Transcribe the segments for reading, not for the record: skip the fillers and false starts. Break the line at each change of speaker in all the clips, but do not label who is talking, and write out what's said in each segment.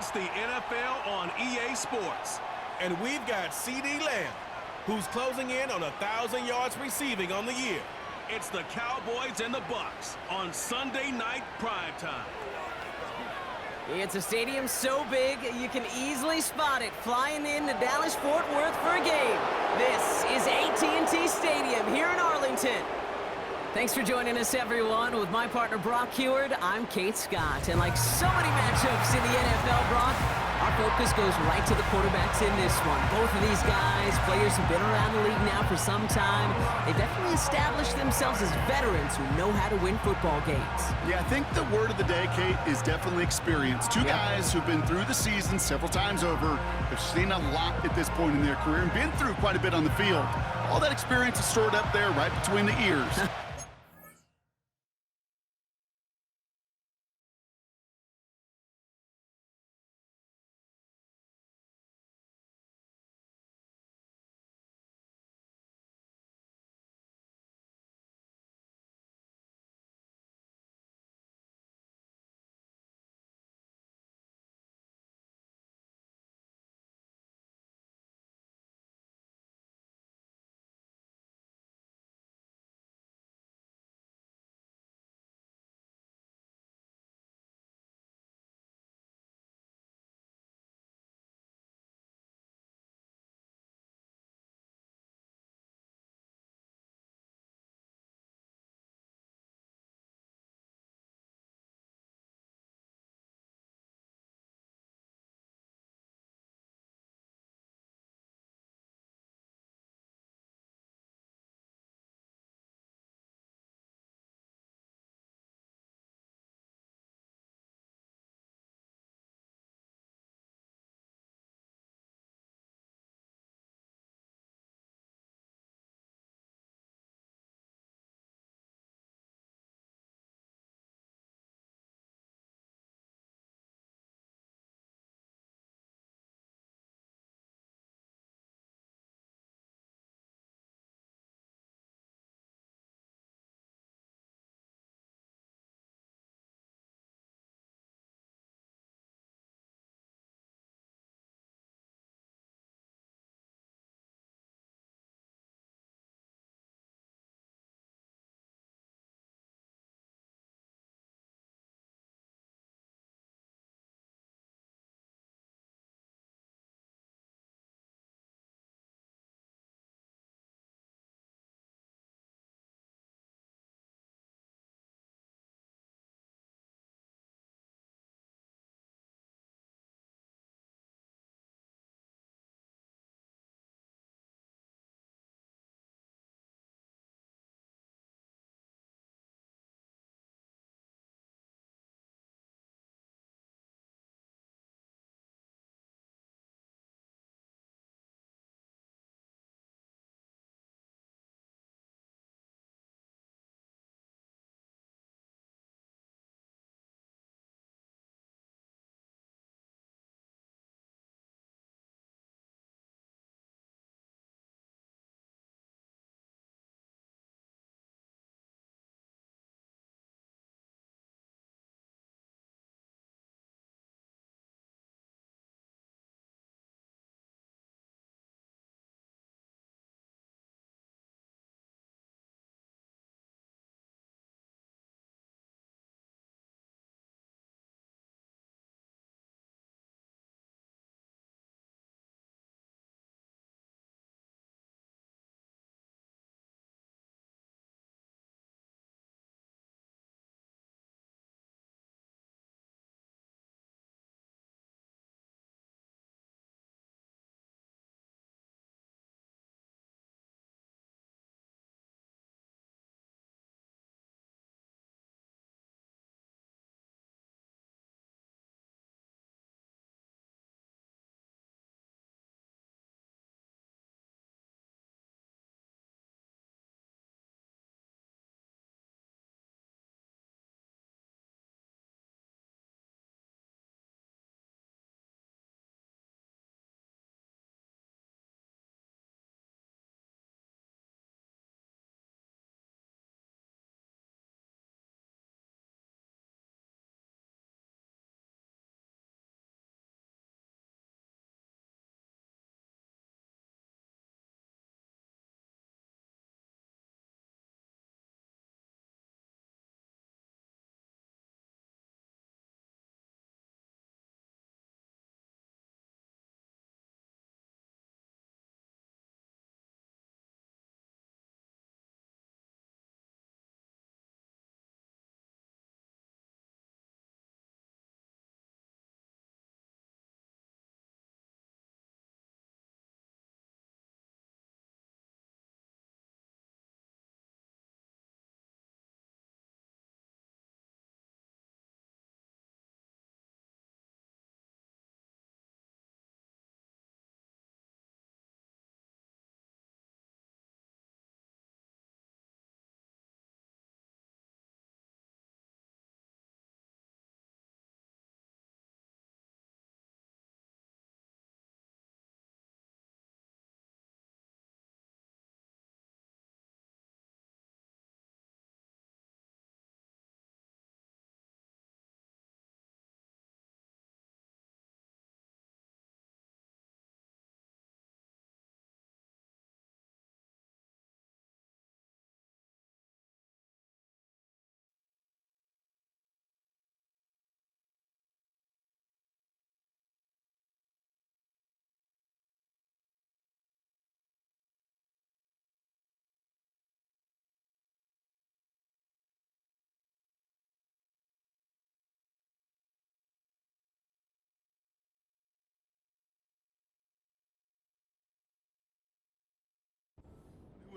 It's the NFL on EA Sports.
And we've got CeeDee Lamb, who's closing in on 1,000 yards receiving on the year.
It's the Cowboys and the Bucs on Sunday night primetime.
It's a stadium so big you can easily spot it flying into Dallas-Fort Worth for a game. This is AT&T Stadium here in Arlington. Thanks for joining us, everyone. With my partner, Brock Heward, I'm Kate Scott. And like so many matchups in the NFL, Brock, our focus goes right to the quarterbacks in this one. Both of these guys, players who've been around the league now for some time, they've definitely established themselves as veterans who know how to win football games.
Yeah, I think the word of the day, Kate, is definitely experience. Two guys who've been through the season several times over, have seen a lot at this point in their career, and been through quite a bit on the field. All that experience is stored up there right between the ears.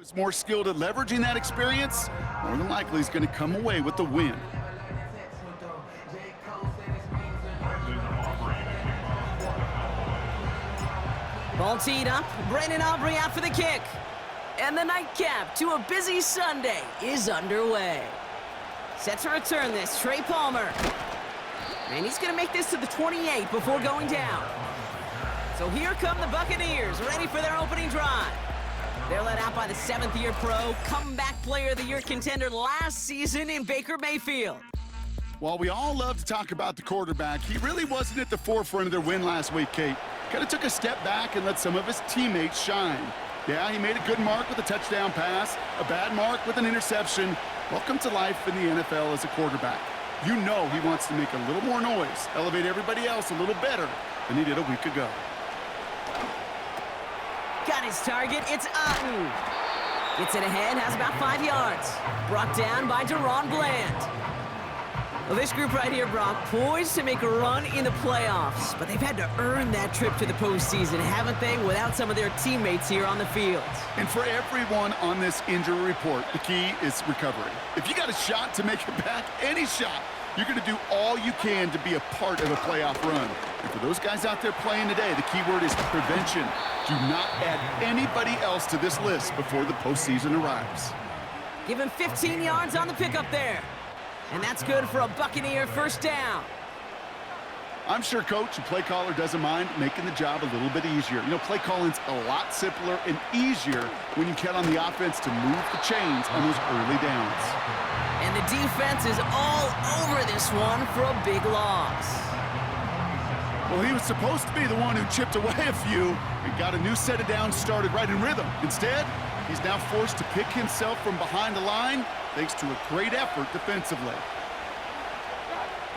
Is more skilled at leveraging that experience, more than likely he's going to come away with the win.
Ball teed up. Brandon Aubrey out for the kick. And the nightcap to a busy Sunday is underway. Set to return this, Trey Palmer. And he's going to make this to the 28 before going down. So here come the Buccaneers, ready for their opening drive. They're led out by the 7th-year pro, comeback player of the year contender last season in Baker Mayfield.
While we all love to talk about the quarterback, he really wasn't at the forefront of their win last week, Kate. Kind of took a step back and let some of his teammates shine. Yeah, he made a good mark with a touchdown pass, a bad mark with an interception. Welcome to life in the NFL as a quarterback. You know he wants to make a little more noise, elevate everybody else a little better than he did a week ago.
Got his target, it's Otten. Gets it ahead, has about 5 yards. Brought down by Deron Bland. Well, this group right here, Brock, poised to make a run in the playoffs, but they've had to earn that trip to the postseason, haven't they, without some of their teammates here on the field.
And for everyone on this injury report, the key is recovery. If you got a shot to make it back, any shot, you're going to do all you can to be a part of a playoff run. And for those guys out there playing today, the key word is prevention. Do not add anybody else to this list before the postseason arrives.
Give him 15 yards on the pickup there. And that's good for a Buccaneer first down.
I'm sure coach and play caller doesn't mind making the job a little bit easier. You know, play calling's a lot simpler and easier when you count on the offense to move the chains on those early downs.
And the defense is all over this one for a big loss.
Well, he was supposed to be the one who chipped away a few and got a new set of downs started right in rhythm. Instead, he's now forced to pick himself from behind the line thanks to a great effort defensively.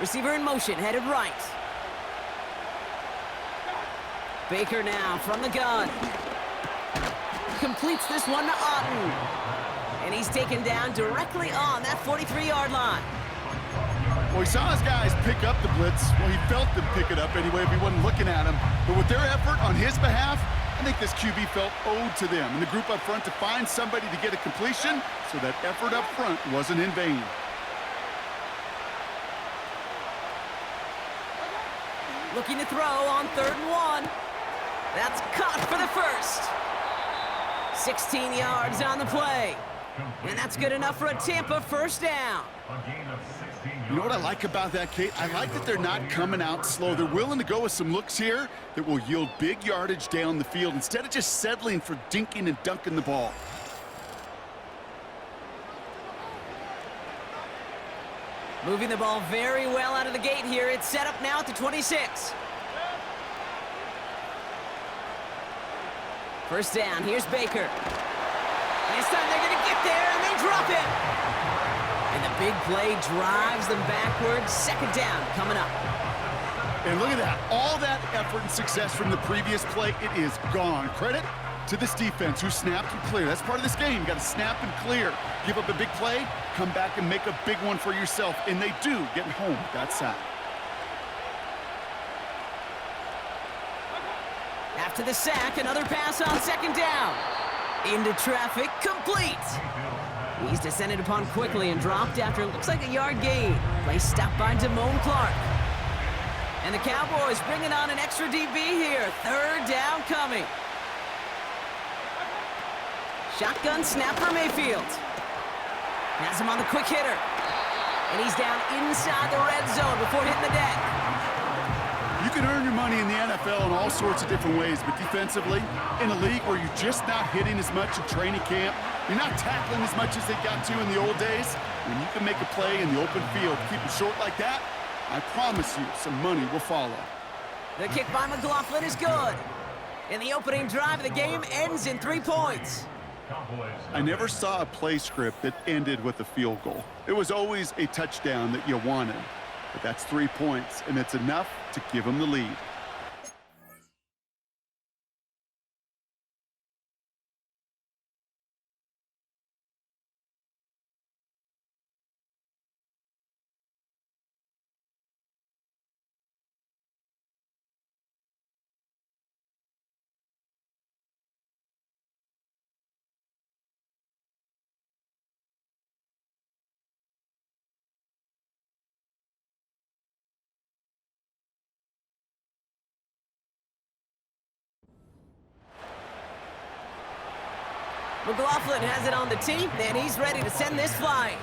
Receiver in motion, headed right. Baker now from the gun. Completes this one to Otten. And he's taken down directly on that 43-yard line.
Well, he saw his guys pick up the blitz. Well, he felt them pick it up anyway if he wasn't looking at him. But with their effort on his behalf, I think this QB felt owed to them and the group up front to find somebody to get a completion, so that effort up front wasn't in vain.
Looking to throw on 3rd and 1. That's caught for the first. 16 yards on the play. And that's good enough for a Tampa first down.
You know what I like about that, Kate? I like that they're not coming out slow. They're willing to go with some looks here that will yield big yardage down the field instead of just settling for dinking and dunking the ball.
Moving the ball very well out of the gate here. It's set up now at the 26. First down, here's Baker. And this time they're going to get there, and they drop it. And the big play drives them backwards. 2nd down coming up.
And look at that. All that effort and success from the previous play, it is gone. Credit to this defense who snapped and cleared. That's part of this game. You got to snap and clear. Give up a big play, come back and make a big one for yourself. And they do, getting home with that sack.
After the sack, another pass on 2nd down. Into traffic, complete. He's descended upon quickly and dropped after it looks like a yard gain. Play stopped by Damone Clark. And the Cowboys bringing on an extra DB here. 3rd down coming. Shotgun snap for Mayfield. Has him on the quick hitter. And he's down inside the red zone before hitting the deck.
You can earn your money in the NFL in all sorts of different ways, but defensively, in a league where you're just not hitting as much in training camp, you're not tackling as much as they got to in the old days, when you can make a play in the open field, keep it short like that, I promise you some money will follow.
The kick by McLaughlin is good. And the opening drive of the game ends in 3 points.
I never saw a play script that ended with a field goal. It was always a touchdown that you wanted. But that's 3 points, and it's enough to give them the lead.
McLaughlin has it on the tee, and he's ready to send this flying.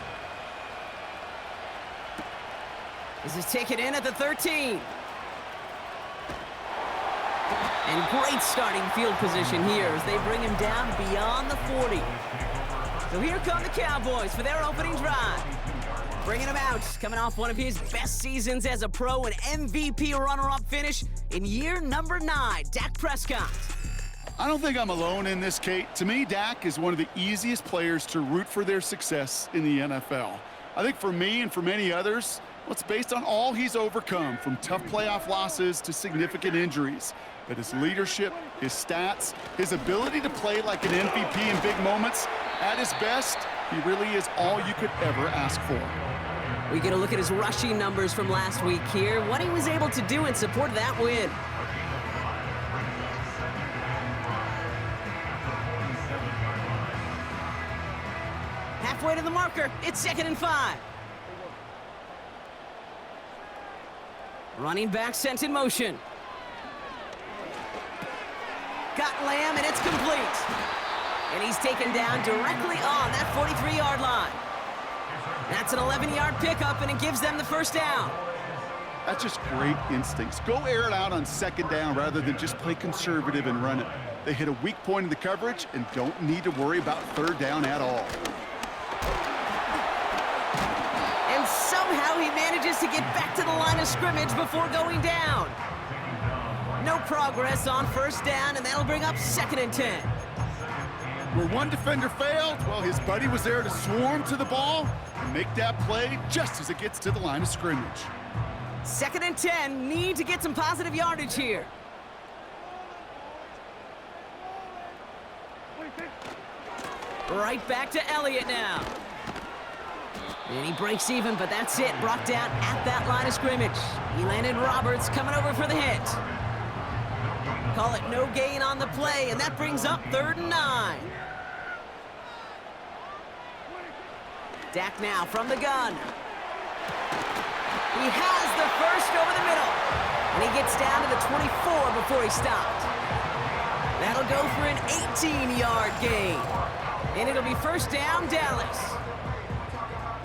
This is taken in at the 13. And great starting field position here as they bring him down beyond the 40. So here come the Cowboys for their opening drive. Bringing him out, coming off one of his best seasons as a pro, an MVP runner-up finish in year number 9, Dak Prescott.
I don't think I'm alone in this, Kate. To me, Dak is one of the easiest players to root for their success in the NFL. I think for me and for many others, well, it's based on all he's overcome, from tough playoff losses to significant injuries. But his leadership, his stats, his ability to play like an MVP in big moments, at his best, he really is all you could ever ask for.
We get a look at his rushing numbers from last week here, what he was able to do in support of that win. Halfway to the marker, it's 2nd and 5. Running back sent in motion. Got Lamb, and it's complete. And he's taken down directly on that 43-yard line. That's an 11-yard pickup, and it gives them the first down.
That's just great instincts. Go air it out on 2nd down rather than just play conservative and run it. They hit a weak point in the coverage and don't need to worry about 3rd down at all.
And somehow he manages to get back to the line of scrimmage before going down. No progress on 1st down, and that'll bring up 2nd and 10.
Where one defender failed, well, his buddy was there to swarm to the ball and make that play just as it gets to the line of scrimmage.
2nd and 10, need to get some positive yardage here. Right back to Elliott now. And he breaks even, but that's it. Brought down at that line of scrimmage. Elandon Roberts coming over for the hit. Call it no gain on the play, and that brings up 3rd and 9. Dak now from the gun. He has the first over the middle. And he gets down to the 24 before he stopped. That'll go for an 18-yard gain. And it'll be 1st down, Dallas.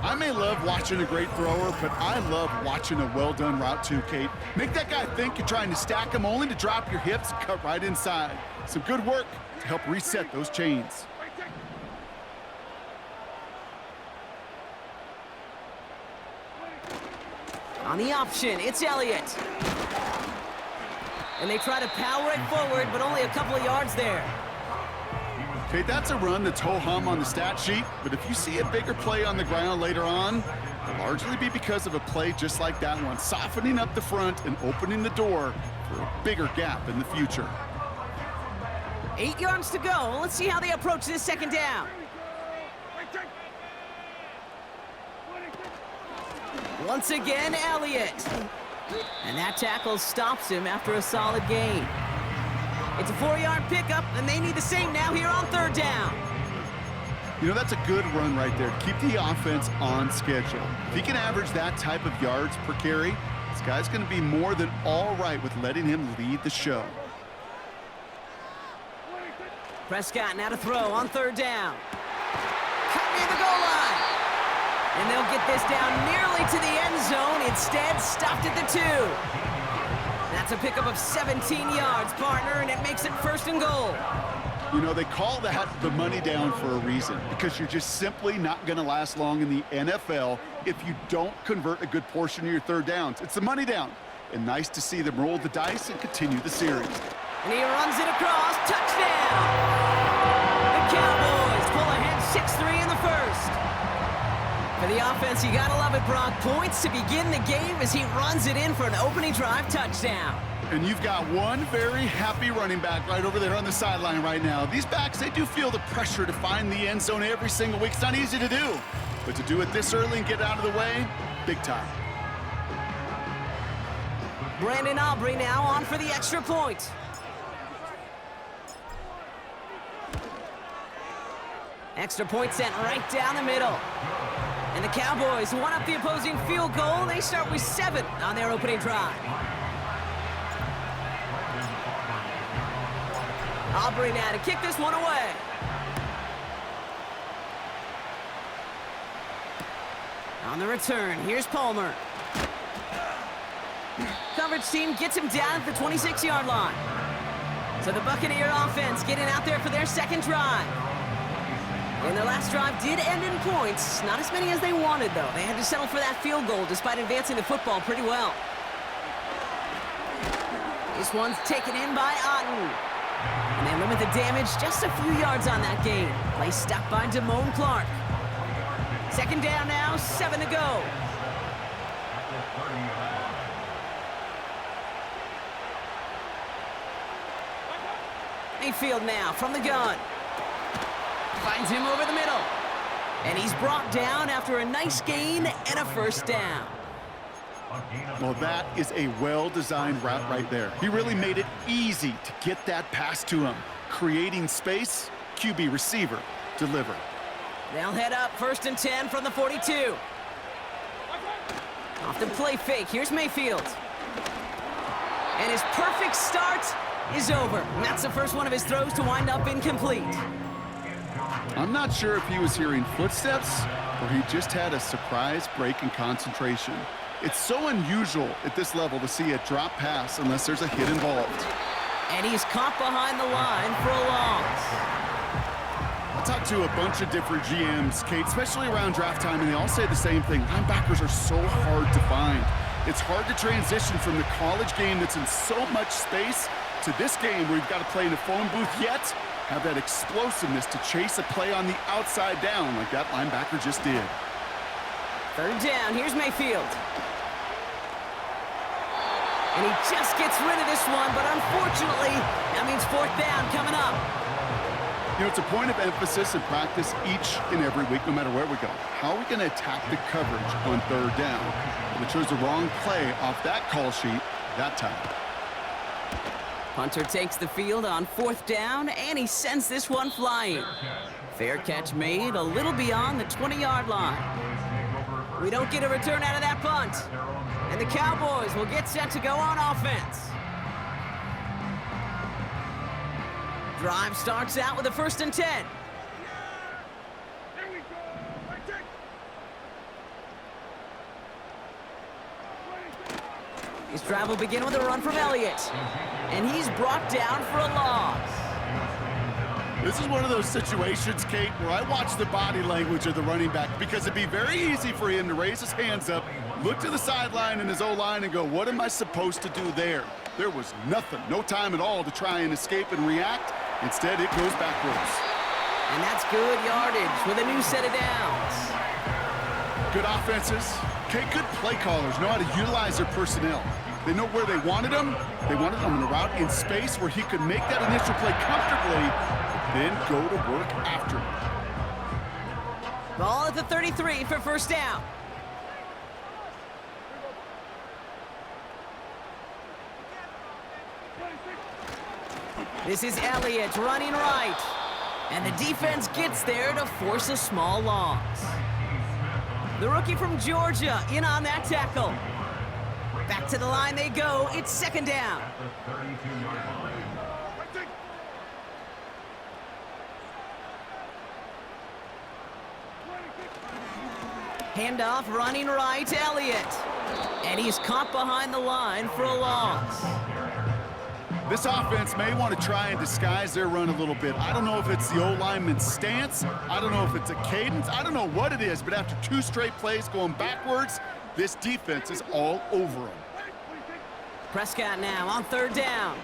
I may love watching a great thrower, but I love watching a well-done route too, Kate. Make that guy think you're trying to stack him only to drop your hips and cut right inside. Some good work to help reset those chains.
On the option, it's Elliott. And they try to power it forward, but only a couple of yards there.
Okay, that's a run that's ho-hum on the stat sheet, but if you see a bigger play on the ground later on, it'll largely be because of a play just like that one, softening up the front and opening the door for a bigger gap in the future.
8 yards to go. Let's see how they approach this 2nd down. Once again, Elliott. And that tackle stops him after a solid gain. It's a 4-yard pickup, and they need the same now here on 3rd down.
You know, that's a good run right there to keep the offense on schedule. If he can average that type of yards per carry, this guy's going to be more than all right with letting him lead the show.
Prescott now to throw on 3rd down. Cut near the goal line. And they'll get this down nearly to the end zone. Instead, stopped at the 2. That's a pickup of 17 yards, partner, and it makes it 1st and goal.
You know, they call that the money down for a reason, because you're just simply not going to last long in the NFL if you don't convert a good portion of your 3rd downs. It's the money down. And nice to see them roll the dice and continue the series.
And he runs it across. Touchdown! The Cowboys pull ahead 6-3 in the 1st. For the offense, you gotta love it, Brock. Points to begin the game as he runs it in for an opening drive touchdown.
And you've got one very happy running back right over there on the sideline right now. These backs, they do feel the pressure to find the end zone every single week. It's not easy to do, but to do it this early and get out of the way, big time.
Brandon Aubrey now on for the extra point. Extra point sent right down the middle. And the Cowboys one up the opposing field goal. They start with 7 on their opening drive. Aubrey now to kick this one away. On the return, here's Palmer. Coverage team gets him down at the 26-yard line. So the Buccaneer offense getting out there for their second drive. And their last drive did end in points. Not as many as they wanted, though. They had to settle for that field goal despite advancing the football pretty well. This one's taken in by Otten. And they limit the damage just a few yards on that gain. Play stopped by Damone Clark. Second down now, 7 to go. Mayfield now from the gun. Finds him over the middle. And he's brought down after a nice gain and a first down.
Well, that is a well-designed route right there. He really made it easy to get that pass to him. Creating space, QB receiver, deliver.
They'll head up 1st and 10 from the 42. Off the play fake, here's Mayfield. And his perfect start is over. And that's the first one of his throws to wind up incomplete.
I'm not sure if he was hearing footsteps or he just had a surprise break in concentration. It's so unusual at this level to see a drop pass unless there's a hit involved.
And he's caught behind the line for a loss.
I talked to a bunch of different GMs, Kate, especially around draft time, and they all say the same thing. Linebackers are so hard to find. It's hard to transition from the college game that's in so much space to this game where you've got to play in a phone booth, yet have that explosiveness to chase a play on the outside down like that linebacker just did.
Third down, here's Mayfield. And he just gets rid of this one, but unfortunately, that means 4th down coming up.
You know, it's a point of emphasis in practice each and every week, no matter where we go. How are we going to attack the coverage on 3rd down? Well, they chose the wrong play off that call sheet that time.
Hunter takes the field on 4th down, and he sends this one flying. Fair catch made a little beyond the 20-yard line. We don't get a return out of that punt. And the Cowboys will get set to go on offense. Drive starts out with a 1st and 10. His drive will begin with a run from Elliott. And he's brought down for a loss.
This is one of those situations, Kate, where I watch the body language of the running back because it'd be very easy for him to raise his hands up, look to the sideline in his O-line and go, what am I supposed to do there? There was nothing, no time at all to try and escape and react. Instead, it goes backwards.
And that's good yardage with a new set of downs.
Good offenses. Okay, good play callers know how to utilize their personnel. They know where they wanted him. They wanted him in a route in space where he could make that initial play comfortably, then go to work after.
Ball at the 33 for 1st down. This is Elliott running right. And the defense gets there to force a small loss. The rookie from Georgia in on that tackle. Back to the line they go. It's 2nd down. Handoff running right, Elliott. And he's caught behind the line for a loss.
This offense may want to try and disguise their run a little bit. I don't know if it's the O-lineman's stance. I don't know if it's a cadence. I don't know what it is, but after 2 straight plays going backwards, this defense is all over them.
Prescott now on 3rd down.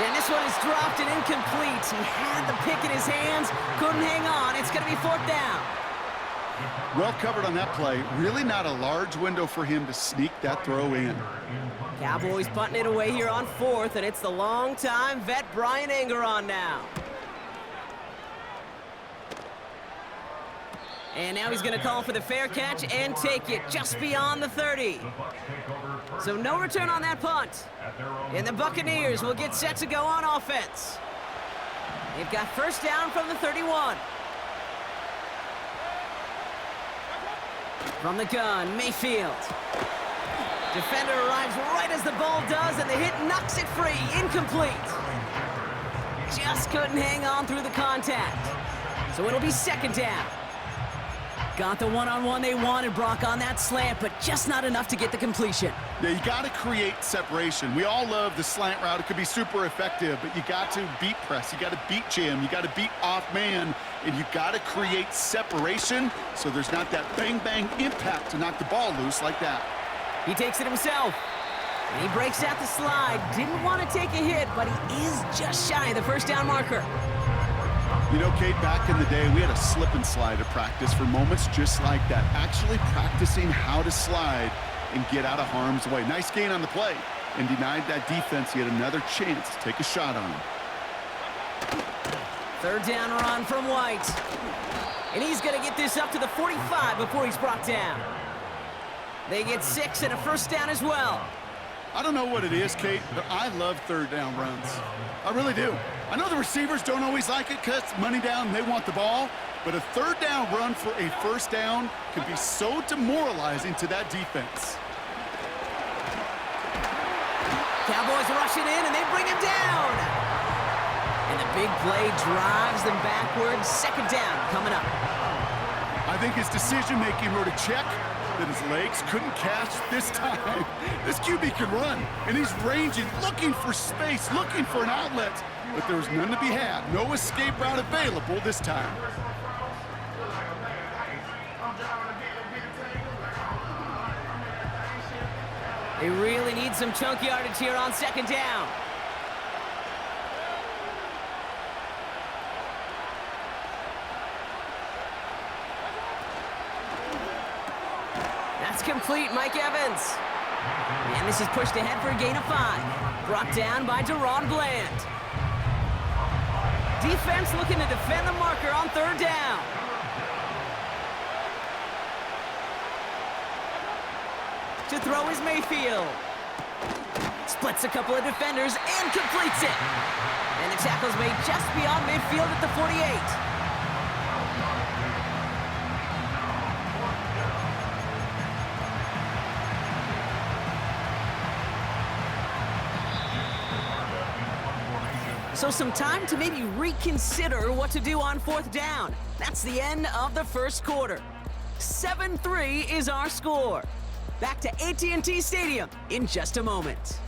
And this one is dropped and incomplete. He had the pick in his hands, couldn't hang on. It's going to be 4th down.
Well covered on that play. Really not a large window for him to sneak that throw in.
Cowboys punting it away here on 4th, and it's the long-time vet Brian Engeron now. And now he's going to call for the fair catch and take it just beyond the 30. So no return on that punt. And the Buccaneers will get set to go on offense. They've got 1st down from the 31. From the gun, Mayfield. Defender arrives right as the ball does, and the hit knocks it free. Incomplete. Just couldn't hang on through the contact. So it'll be 2nd down. Got the one-on-one they wanted, Brock, on that slant, but just not enough to get the completion.
Yeah, you got to create separation. We all love the slant route. It could be super effective, but you got to beat press. You got to beat jam. You got to beat off man, and you got to create separation so there's not that bang-bang impact to knock the ball loose like that.
He takes it himself, and he breaks out the slide. Didn't want to take a hit, but he is just shy of the first down marker.
You know, Kate, back in the day, we had a slip and slide at practice for moments just like that. Actually practicing how to slide and get out of harm's way. Nice gain on the play, and denied that defense yet another chance to take a shot on him.
Third down run from White. And he's going to get this up to the 45 before he's brought down. They get 6 and a first down as well.
I don't know what it is, Kate, but I love third down runs. I really do. I know the receivers don't always like it because it's money down and they want the ball, but a third down run for a first down can be so demoralizing to that defense.
Cowboys rushing in, and they bring him down. And the big play drives them backwards. Second down coming up.
I think his decision-making wrote a check that his legs couldn't catch this time. This QB can run, and he's ranging, looking for space, looking for an outlet, but there was none to be had. No escape route available this time.
They really need some chunk yardage here on second down. That's complete, Mike Evans. And this is pushed ahead for a gain of 5. Brought down by Deron Bland. Defense looking to defend the marker on third down. To throw is Mayfield. Splits a couple of defenders and completes it. And the tackle's made just beyond midfield at the 48. So some time to maybe reconsider what to do on fourth down. That's the end of the first quarter. 7-3 is our score. Back to AT&T Stadium in just a moment.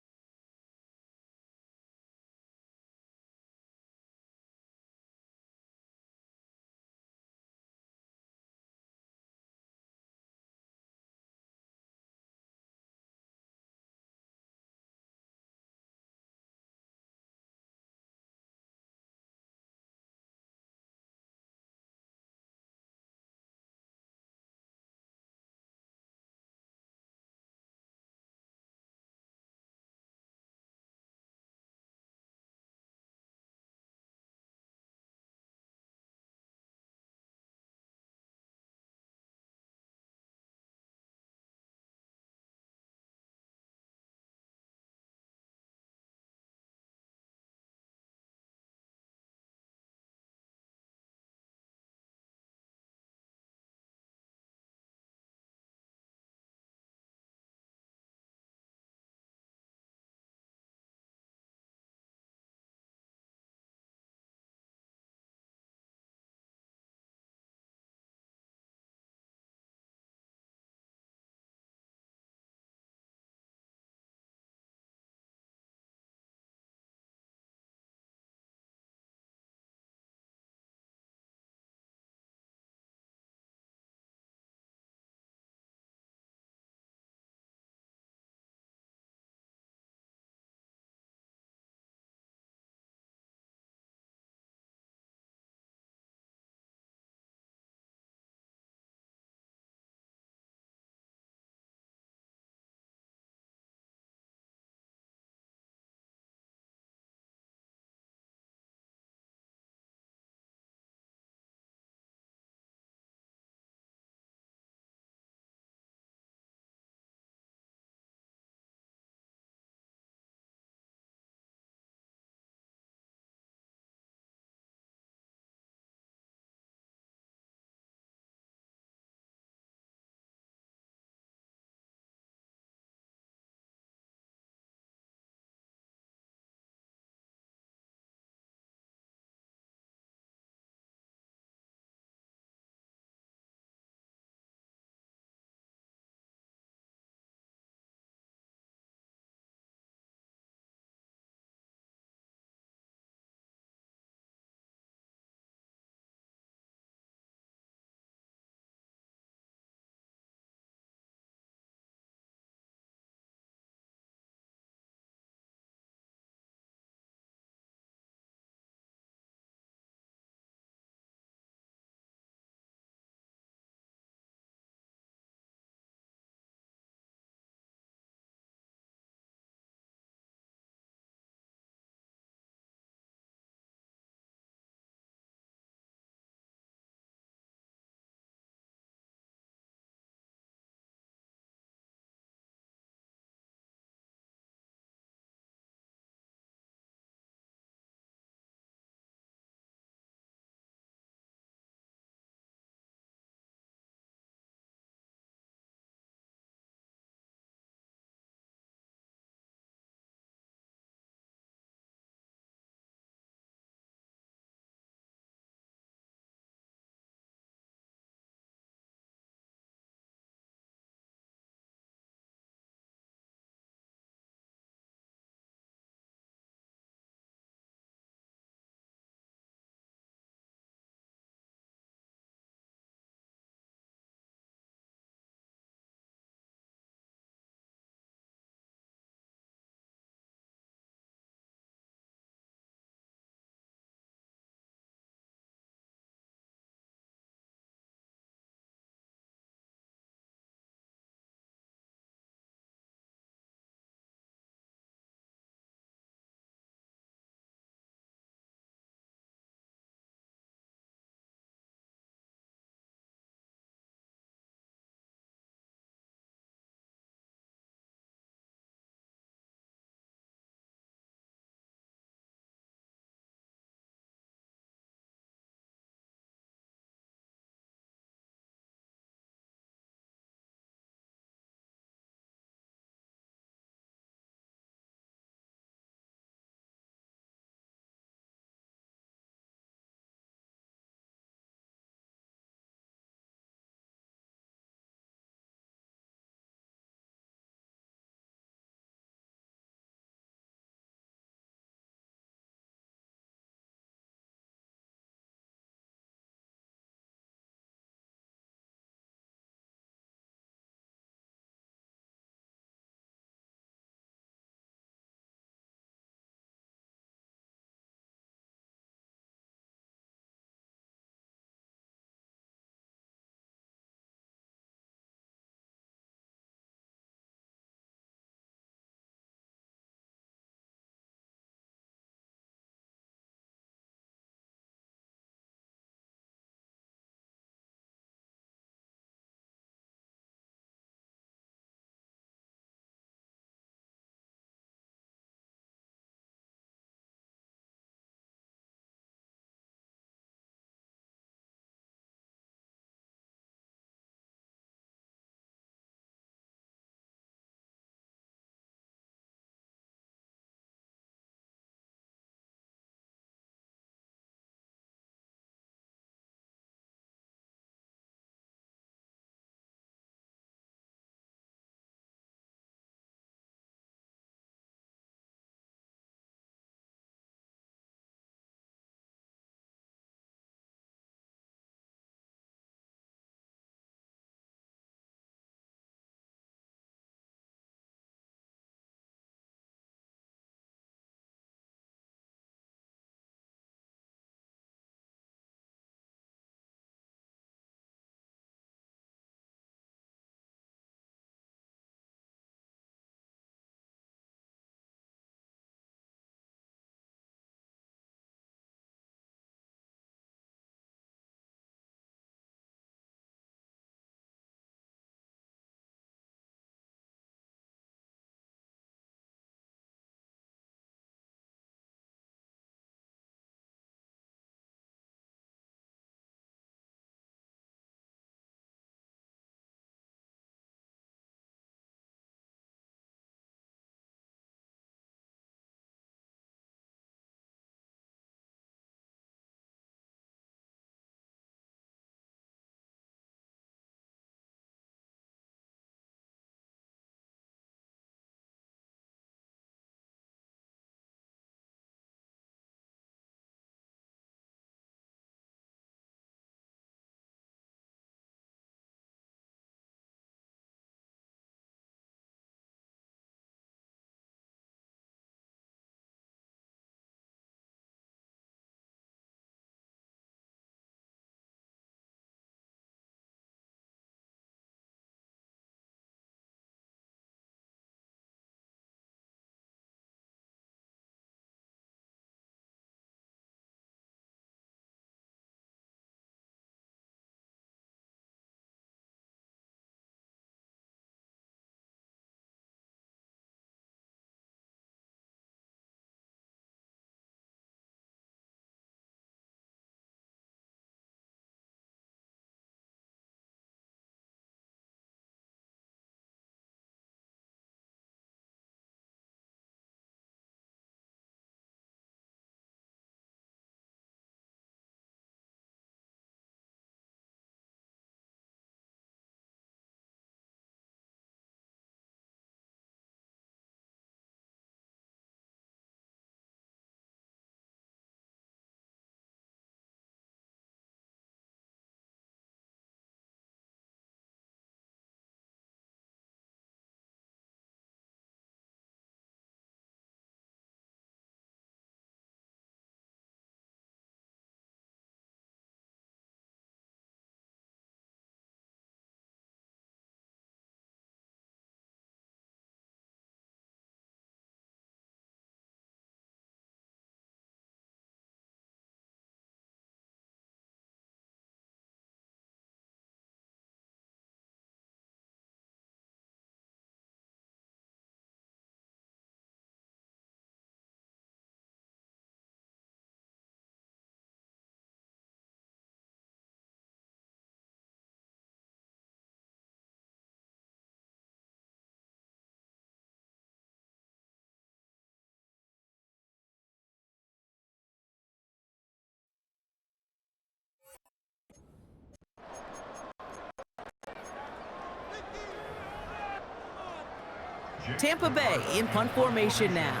Tampa Bay in punt formation now.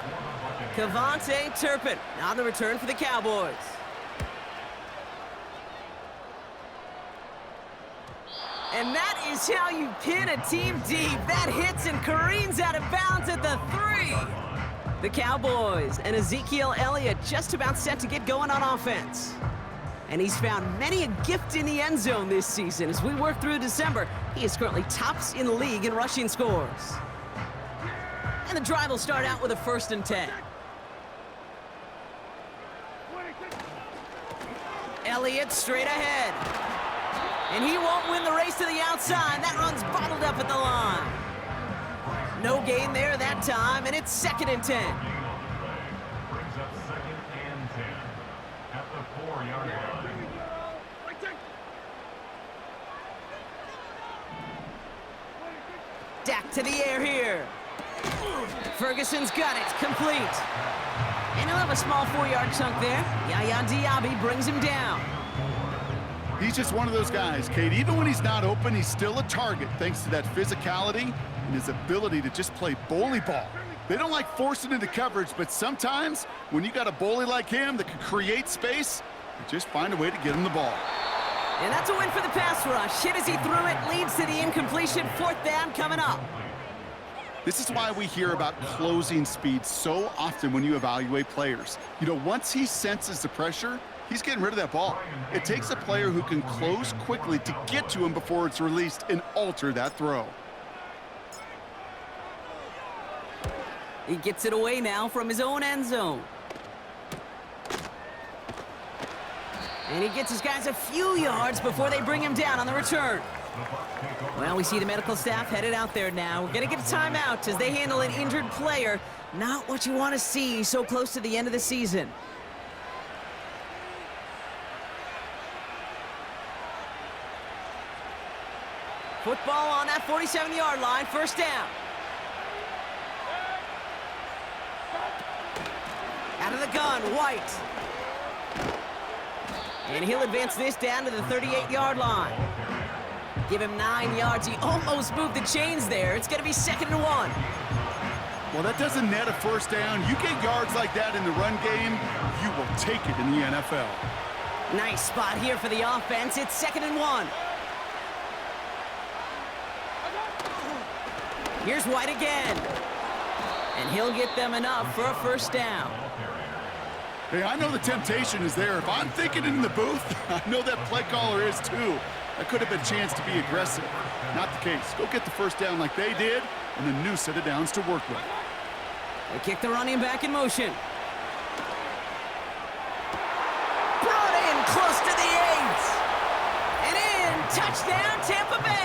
Cavante Turpin on the return for the Cowboys. And that is how you pin a team deep. That hits and careens out of bounds at the 3. The Cowboys and Ezekiel Elliott just about set to get going on offense. And he's found many a gift in the end zone this season. As we work through December, he is currently tops in the league in rushing scores. And the drive will start out with a 1st and 10. Elliott straight ahead. And he won't win the race to the outside. That run's bottled up at the line. No gain there that time, and it's 2nd and 10.
Brings up 2nd and 10 at the 4-yard line.
Dak to the air here. Ferguson's got it, complete. And he'll have a small 4-yard chunk there. Yaya Diaby brings him down.
He's just one of those guys, Kate. Even when he's not open, he's still a target thanks to that physicality and his ability to just play bully ball. They don't like forcing into coverage, but sometimes when you got a bully like him that can create space, you just find a way to get him the ball.
And that's a win for the pass rush. Hit as he threw it, leads to the incompletion. 4th down coming up.
This is why we hear about closing speed so often when you evaluate players. You know, once he senses the pressure, he's getting rid of that ball. It takes a player who can close quickly to get to him before it's released and alter that throw.
He gets it away now from his own end zone. And he gets his guys a few yards before they bring him down on the return. Well, we see the medical staff headed out there now. We're going to get a timeout as they handle an injured player. Not what you want to see so close to the end of the season. Football on that 47-yard line, 1st down. Out of the gun, White. And he'll advance this down to the 38-yard line. Give him 9 yards. He almost moved the chains there. It's going to be 2nd and 1.
Well, that doesn't net a 1st down. You get yards like that in the run game, you will take it in the NFL.
Nice spot here for the offense. It's 2nd and 1. Here's White again. And he'll get them enough for a 1st down.
Hey, I know the temptation is there. If I'm thinking in the booth, I know that play caller is too. That could have been a chance to be aggressive. Not the case. Go get the 1st down like they did, and a new set of downs to work with.
They kick the running back in motion. Brought in close to the 8. And in, touchdown Tampa Bay.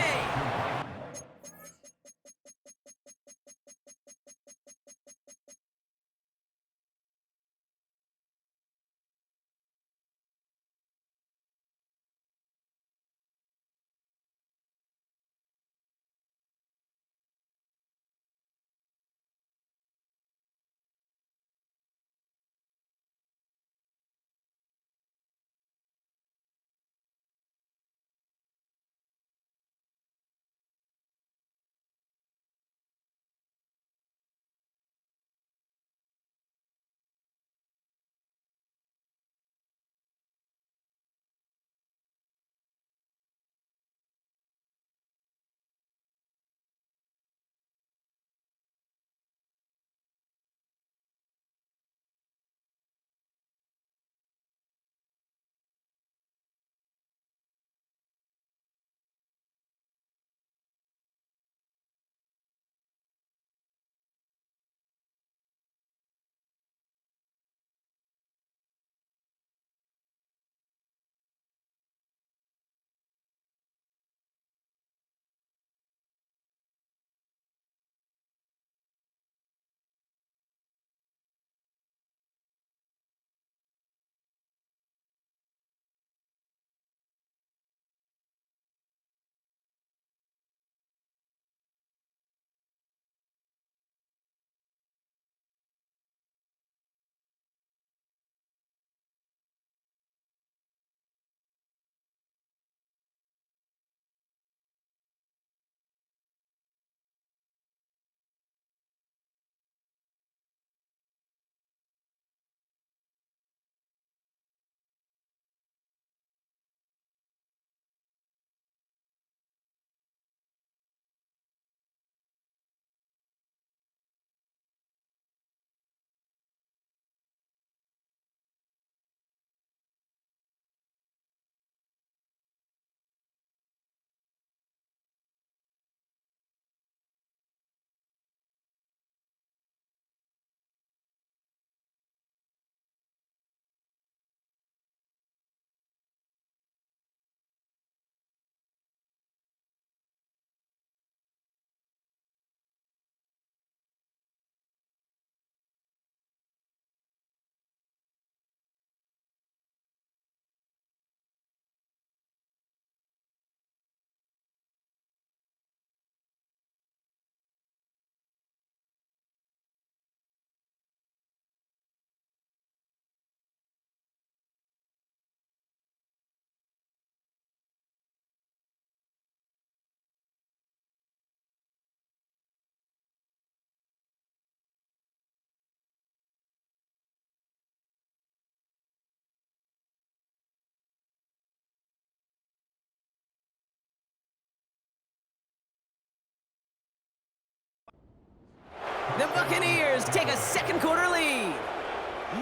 take a second quarter lead.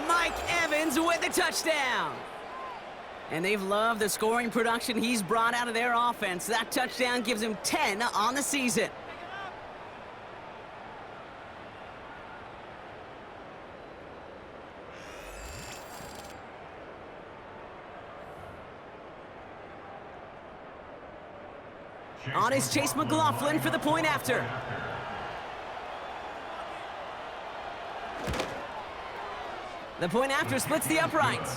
Mike Evans with the touchdown. And they've loved the scoring production he's brought out of their offense. That touchdown gives him 10 on the season. On is Chase McLaughlin for the point after. The point after splits the uprights.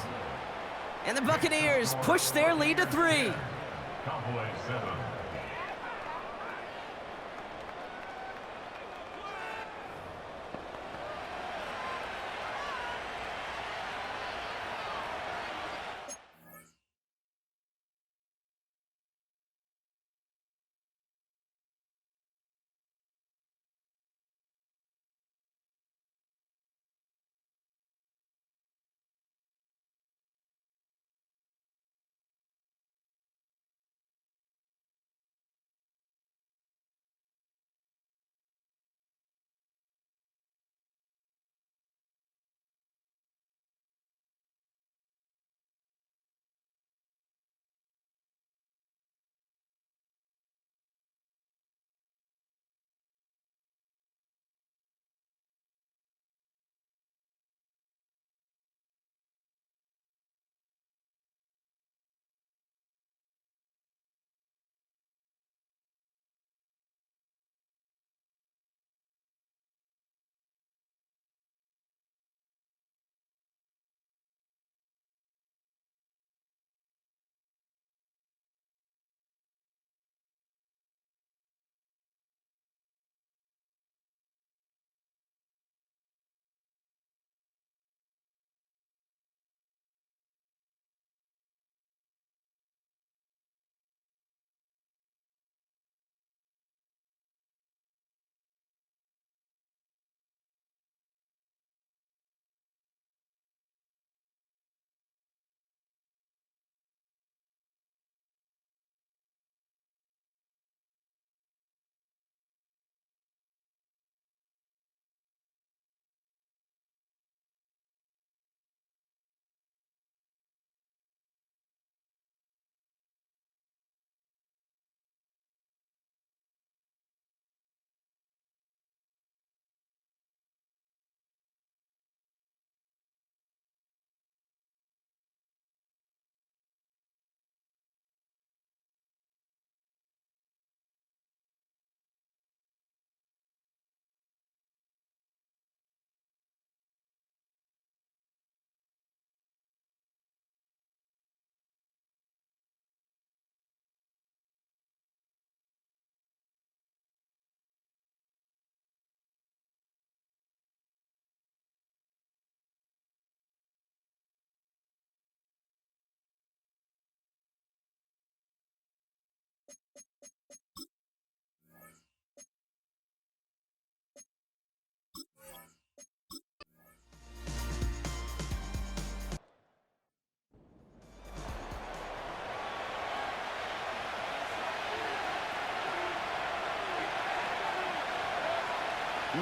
And the Buccaneers push their lead to 3.
Cowboys 7.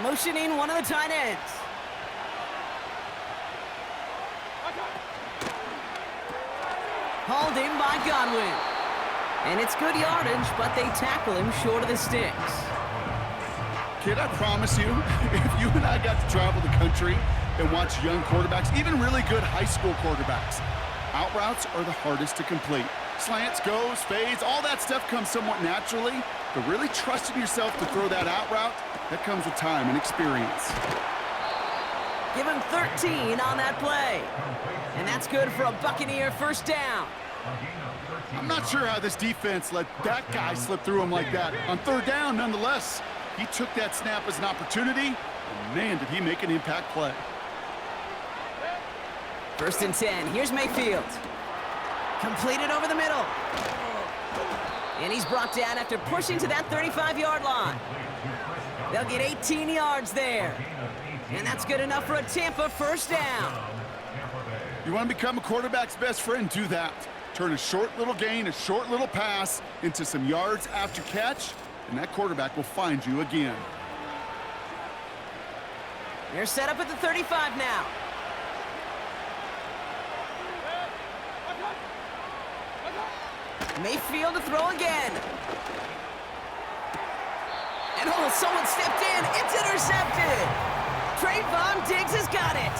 Motioning one of the tight ends. Hauled in by Godwin. And it's good yardage, but they tackle him short of the sticks.
Kid, I promise you, if you and I got to travel the country and watch young quarterbacks, even really good high school quarterbacks, out routes are the hardest to complete. Slants, goes, fades, all that stuff comes somewhat naturally, but really trusting yourself to throw that out route, that comes with time and experience.
Give him 13 on that play. And that's good for a Buccaneer first down.
I'm not sure how this defense let that guy slip through him like that. On third down, nonetheless, he took that snap as an opportunity, and man, did he make an impact play.
First and 10. Here's Mayfield. Completed over the middle. And he's brought down after pushing to that 35-yard line. They'll get 18 yards there. And that's good enough for a Tampa first down.
You want to become a quarterback's best friend? Do that. Turn a short little gain, a short little pass into some yards after catch, and that quarterback will find you again.
They're set up at the 35 now. Mayfield to throw again. And oh, someone stepped in. It's intercepted. Trayvon Diggs has got it.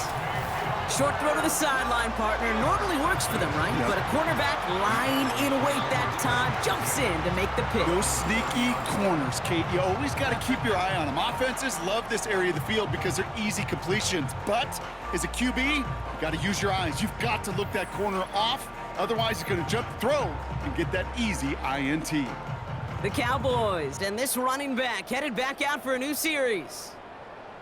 Short throw to the sideline, partner. Normally works for them, right?
Yep.
But a cornerback lying in wait that time jumps in to make the pick.
Those sneaky corners, Kate, you always got to keep your eye on them. Offenses love this area of the field because they're easy completions. But as a QB, you got to use your eyes. You've got to look that corner off. Otherwise, you're going to jump, throw, and get that easy INT.
The Cowboys and this running back headed back out for a new series.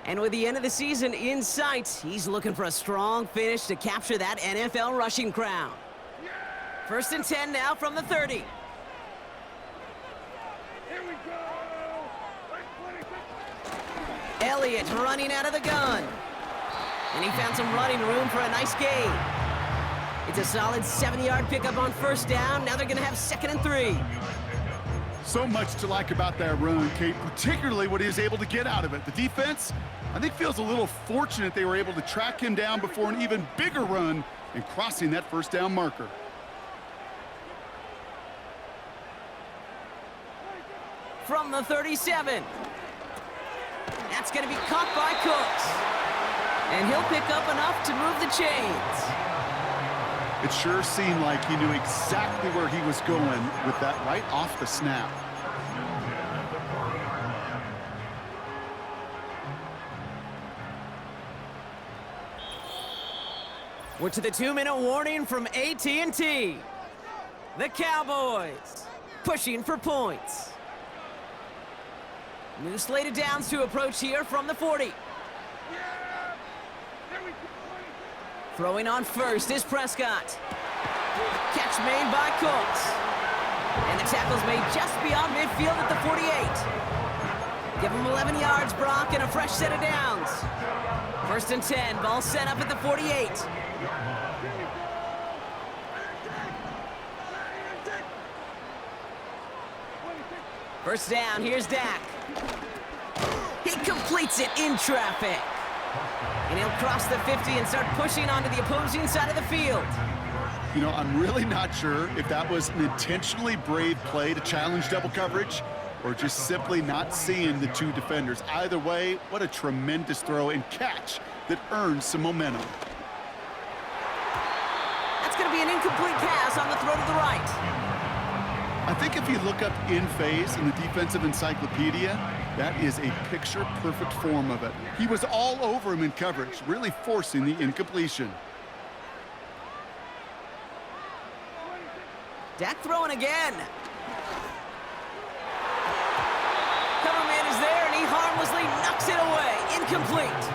And with the end of the season in sight, he's looking for a strong finish to capture that NFL rushing crown. 1st and 10 now from the 30.
Here we go.
Elliott running out of the gun. And he found some running room for a nice gain. It's a solid 7-yard pickup on 1st down. Now they're going to have 2nd and 3.
So much to like about that run, Kate, particularly what he was able to get out of it. The defense, I think, feels a little fortunate they were able to track him down before an even bigger run and crossing that 1st down marker.
From the 37. That's going to be caught by Cooks. And he'll pick up enough to move the chains.
It sure seemed like he knew exactly where he was going with that right off the snap.
We're to the 2-minute warning from AT&T. The Cowboys pushing for points. New slate of downs to approach here from the 40. Throwing on 1st is Prescott. Catch made by Cooks. And the tackle's made just beyond midfield at the 48. Give him 11 yards, Brock, and a fresh set of downs. 1st and 10, ball set up at the 48. First down, here's Dak. He completes it in traffic. And he'll cross the 50 and start pushing onto the opposing side of the field.
You know, I'm really not sure if that was an intentionally brave play to challenge double coverage or just simply not seeing the two defenders. Either way, what a tremendous throw and catch that earns some momentum.
That's going to be an incomplete pass on the throw to the right.
I think if you look up in phase in the defensive encyclopedia, that is a picture-perfect form of it. He was all over him in coverage, really forcing the incompletion.
Dak throwing again. Cover man is there, and he harmlessly knocks it away. Incomplete.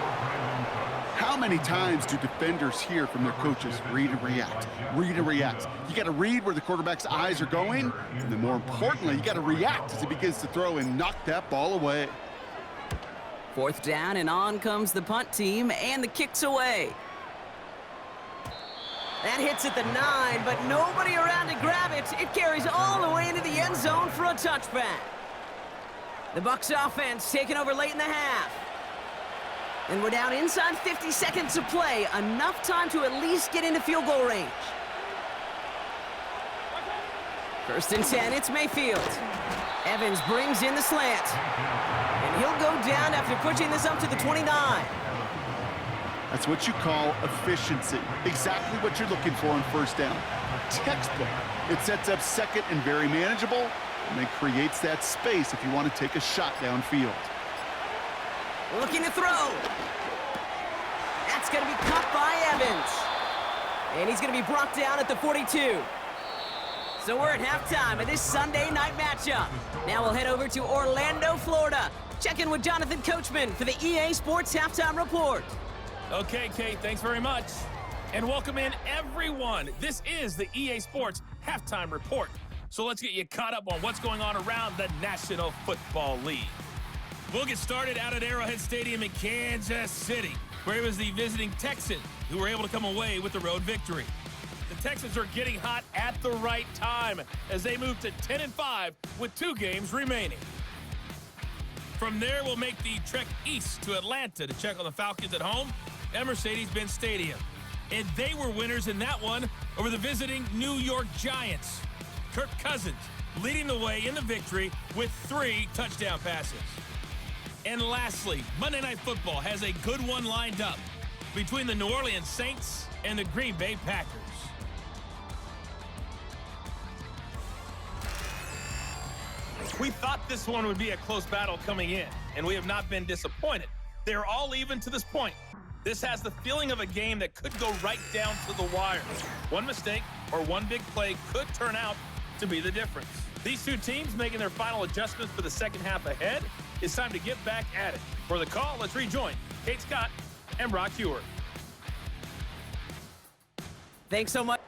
How many times do defenders hear from their coaches, read and react, read and react? You got to read where the quarterback's eyes are going, and then more importantly, you got to react as he begins to throw and knock that ball away.
4th down, and on comes the punt team, and the kick's away. That hits at the 9, but nobody around to grab it. It carries all the way into the end zone for a touchback. The Bucs offense taking over late in the half. And we're down inside 50 seconds to play. Enough time to at least get into field goal range. 1st and 10, it's Mayfield. Evans brings in the slant. And he'll go down after pushing this up to the 29.
That's what you call efficiency. Exactly what you're looking for on 1st down. Textbook. It sets up 2nd and very manageable, and it creates that space if you want to take a shot downfield.
Looking to throw. That's going to be caught by Evans. And he's going to be brought down at the 42. So we're at halftime of this Sunday night matchup. Now we'll head over to Orlando, Florida. Check in with Jonathan Coachman for the EA Sports Halftime Report.
Okay, Kate, thanks very much. And welcome in, everyone. This is the EA Sports Halftime Report. So let's get you caught up on what's going on around the National Football League. We'll get started out at Arrowhead Stadium in Kansas City, where it was the visiting Texans who were able to come away with the road victory. The Texans are getting hot at the right time as they move to 10-5 with 2 games remaining. From there, we'll make the trek east to Atlanta to check on the Falcons at home at Mercedes-Benz Stadium. And they were winners in that one over the visiting New York Giants. Kirk Cousins leading the way in the victory with 3 touchdown passes. And lastly, Monday Night Football has a good one lined up between the New Orleans Saints and the Green Bay Packers. We thought this one would be a close battle coming in, and we have not been disappointed. They're all even to this point. This has the feeling of a game that could go right down to the wire. One mistake or one big play could turn out to be the difference. These two teams making their final adjustments for the second half ahead. It's time to get back at it. For the call, let's rejoin Kate Scott and Brock Heward.
Thanks so much.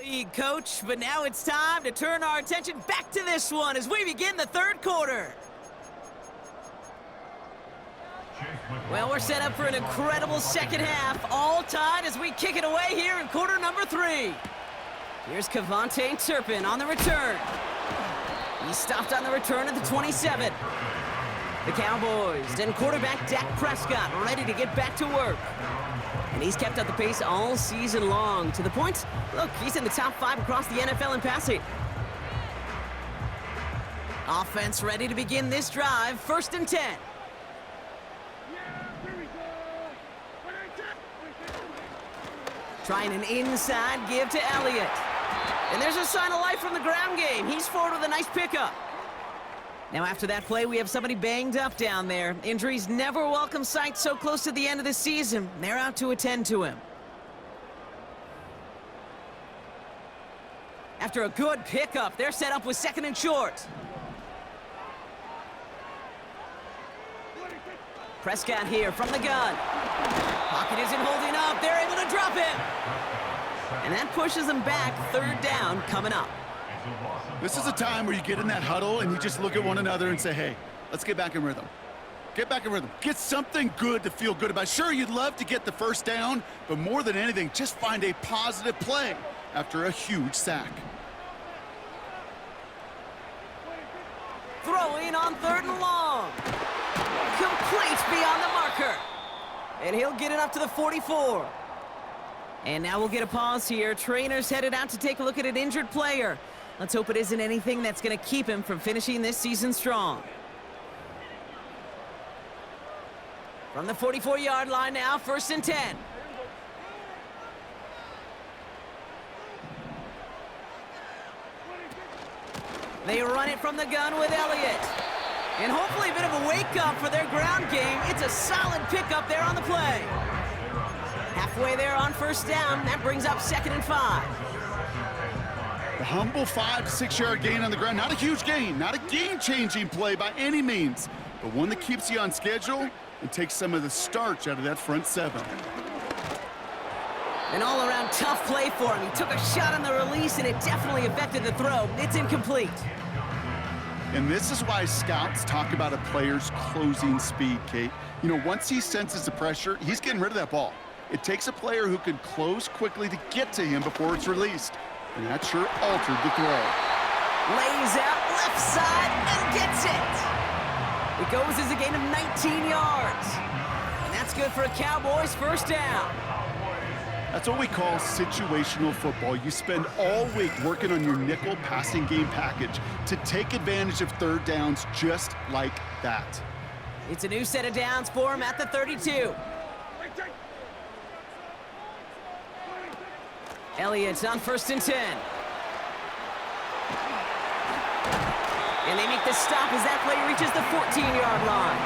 League, coach, but now it's time to turn our attention back to this one as we begin the third quarter. Well, we're set up for an incredible second half, all tied as we kick it away here in quarter number 3. Here's Kevontae Turpin on the return. He stopped on the return at the 27. The Cowboys and quarterback Dak Prescott ready to get back to work. And he's kept up the pace all season long, to the point, look, he's in the top 5 across the NFL in passing. Offense ready to begin this drive, 1st and 10. Trying an inside give to Elliott. And there's a sign of life from the ground game. He's forward with a nice pickup. Now after that play, we have somebody banged up down there. Injuries never a welcome sight so close to the end of the season. They're out to attend to him. After a good pickup, they're set up with 2nd and short. Prescott here from the gun. Pocket isn't holding up. They're able to drop him. And that pushes them back. 3rd down coming up.
This is a time where you get in that huddle and you just look at one another and say, hey, let's get back in rhythm. Get back in rhythm. Get something good to feel good about. Sure, you'd love to get the 1st down, but more than anything, just find a positive play after a huge sack.
Throwing on 3rd and long. Complete beyond the marker. And he'll get it up to the 44. And now we'll get a pause here. Trainers headed out to take a look at an injured player. Let's hope it isn't anything that's going to keep him from finishing this season strong. From the 44-yard line now, 1st and 10. They run it from the gun with Elliott. And hopefully a bit of a wake-up for their ground game. It's a solid pickup there on the play. Halfway there on 1st down. That brings up 2nd and 5.
The humble 5 to 6 yard gain on the ground. Not a huge gain, not a game-changing play by any means, but one that keeps you on schedule and takes some of the starch out of that front 7.
An all-around tough play for him. He took a shot on the release, and it definitely affected the throw. It's incomplete.
And this is why scouts talk about a player's closing speed, Kate. You know, once he senses the pressure, he's getting rid of that ball. It takes a player who can close quickly to get to him before it's released. And that sure altered the throw.
Lays out left side and gets it. It goes as a gain of 19 yards. And that's good for a Cowboys 1st down.
That's what we call situational football. You spend all week working on your nickel passing game package to take advantage of 3rd downs just like that.
It's a new set of downs for him at the 32. Elliott's on 1st and 10. And they make the stop as that play reaches the 14-yard line.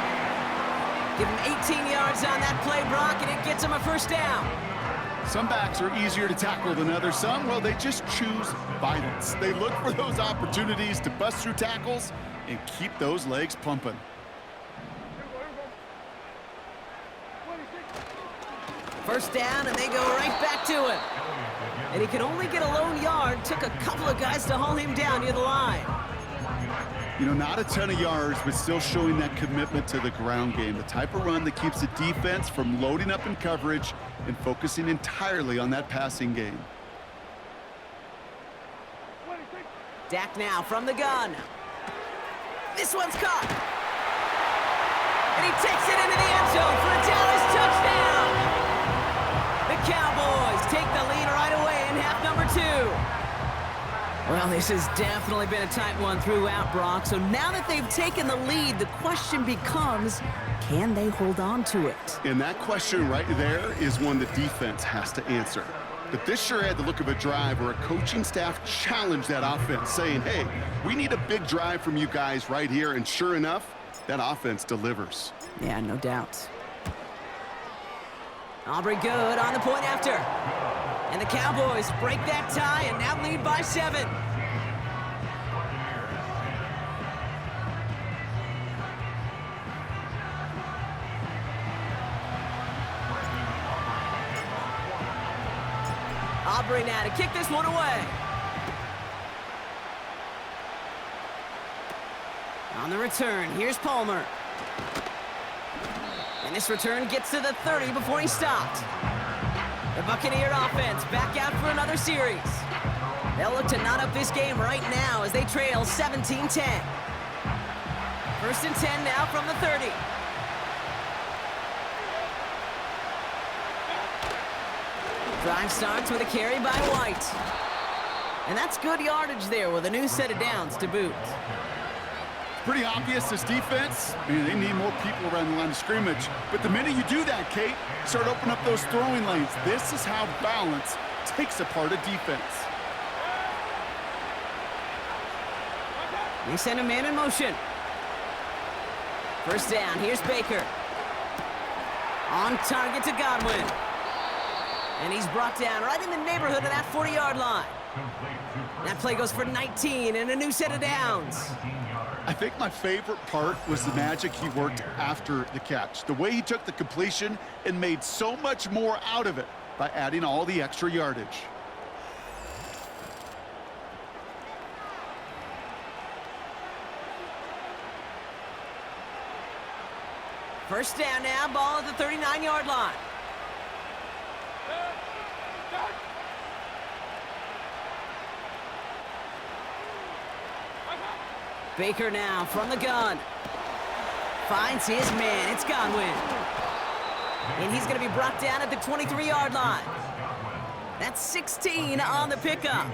Give him 18 yards on that play, Brock, and it gets him a 1st down.
Some backs are easier to tackle than others. Some, well, they just choose violence. They look for those opportunities to bust through tackles and keep those legs pumping.
First down, and they go right back to him. And he could only get a lone yard. Took a couple of guys to haul him down near the line.
You know, not a ton of yards, but still showing that commitment to the ground game. The type of run that keeps the defense from loading up in coverage and focusing entirely on that passing game.
Dak now from the gun. This one's caught. And he takes it into the end zone for a Dallas touchdown. The Cowboys take the lead right away in half number 2. Well, this has definitely been a tight one throughout, Brock. So now that they've taken the lead, the question becomes, can they hold on to it?
And that question right there is one the defense has to answer. But this sure had the look of a drive where a coaching staff challenged that offense, saying, hey, we need a big drive from you guys right here. And sure enough, that offense delivers.
Yeah, no doubt. Aubrey good on the point after. And the Cowboys break that tie and now lead by 7. Aubrey now to kick this one away. On the return, here's Palmer. And this return gets to the 30 before he stopped. The Buccaneer offense back out for another series. They'll look to knot up this game right now as they trail 17-10. 1st and 10 now from the 30. Drive starts with a carry by White. And that's good yardage there with a new set of downs to boot.
Pretty obvious, this defense, man, they need more people around the line of scrimmage. But the minute you do that, Kate, start opening up those throwing lanes. This is how balance takes apart a defense.
They send a man in motion. 1st down, here's Baker. On target to Godwin. And he's brought down right in the neighborhood of that 40-yard line. That play goes for 19 and a new set of downs.
I think my favorite part was the magic he worked after the catch. The way he took the completion and made so much more out of it by adding all the extra yardage.
First down now, ball at the 39-yard line. Baker now from the gun. Finds his man. It's Godwin. And he's going to be brought down at the 23-yard line. That's 16 on the pickup.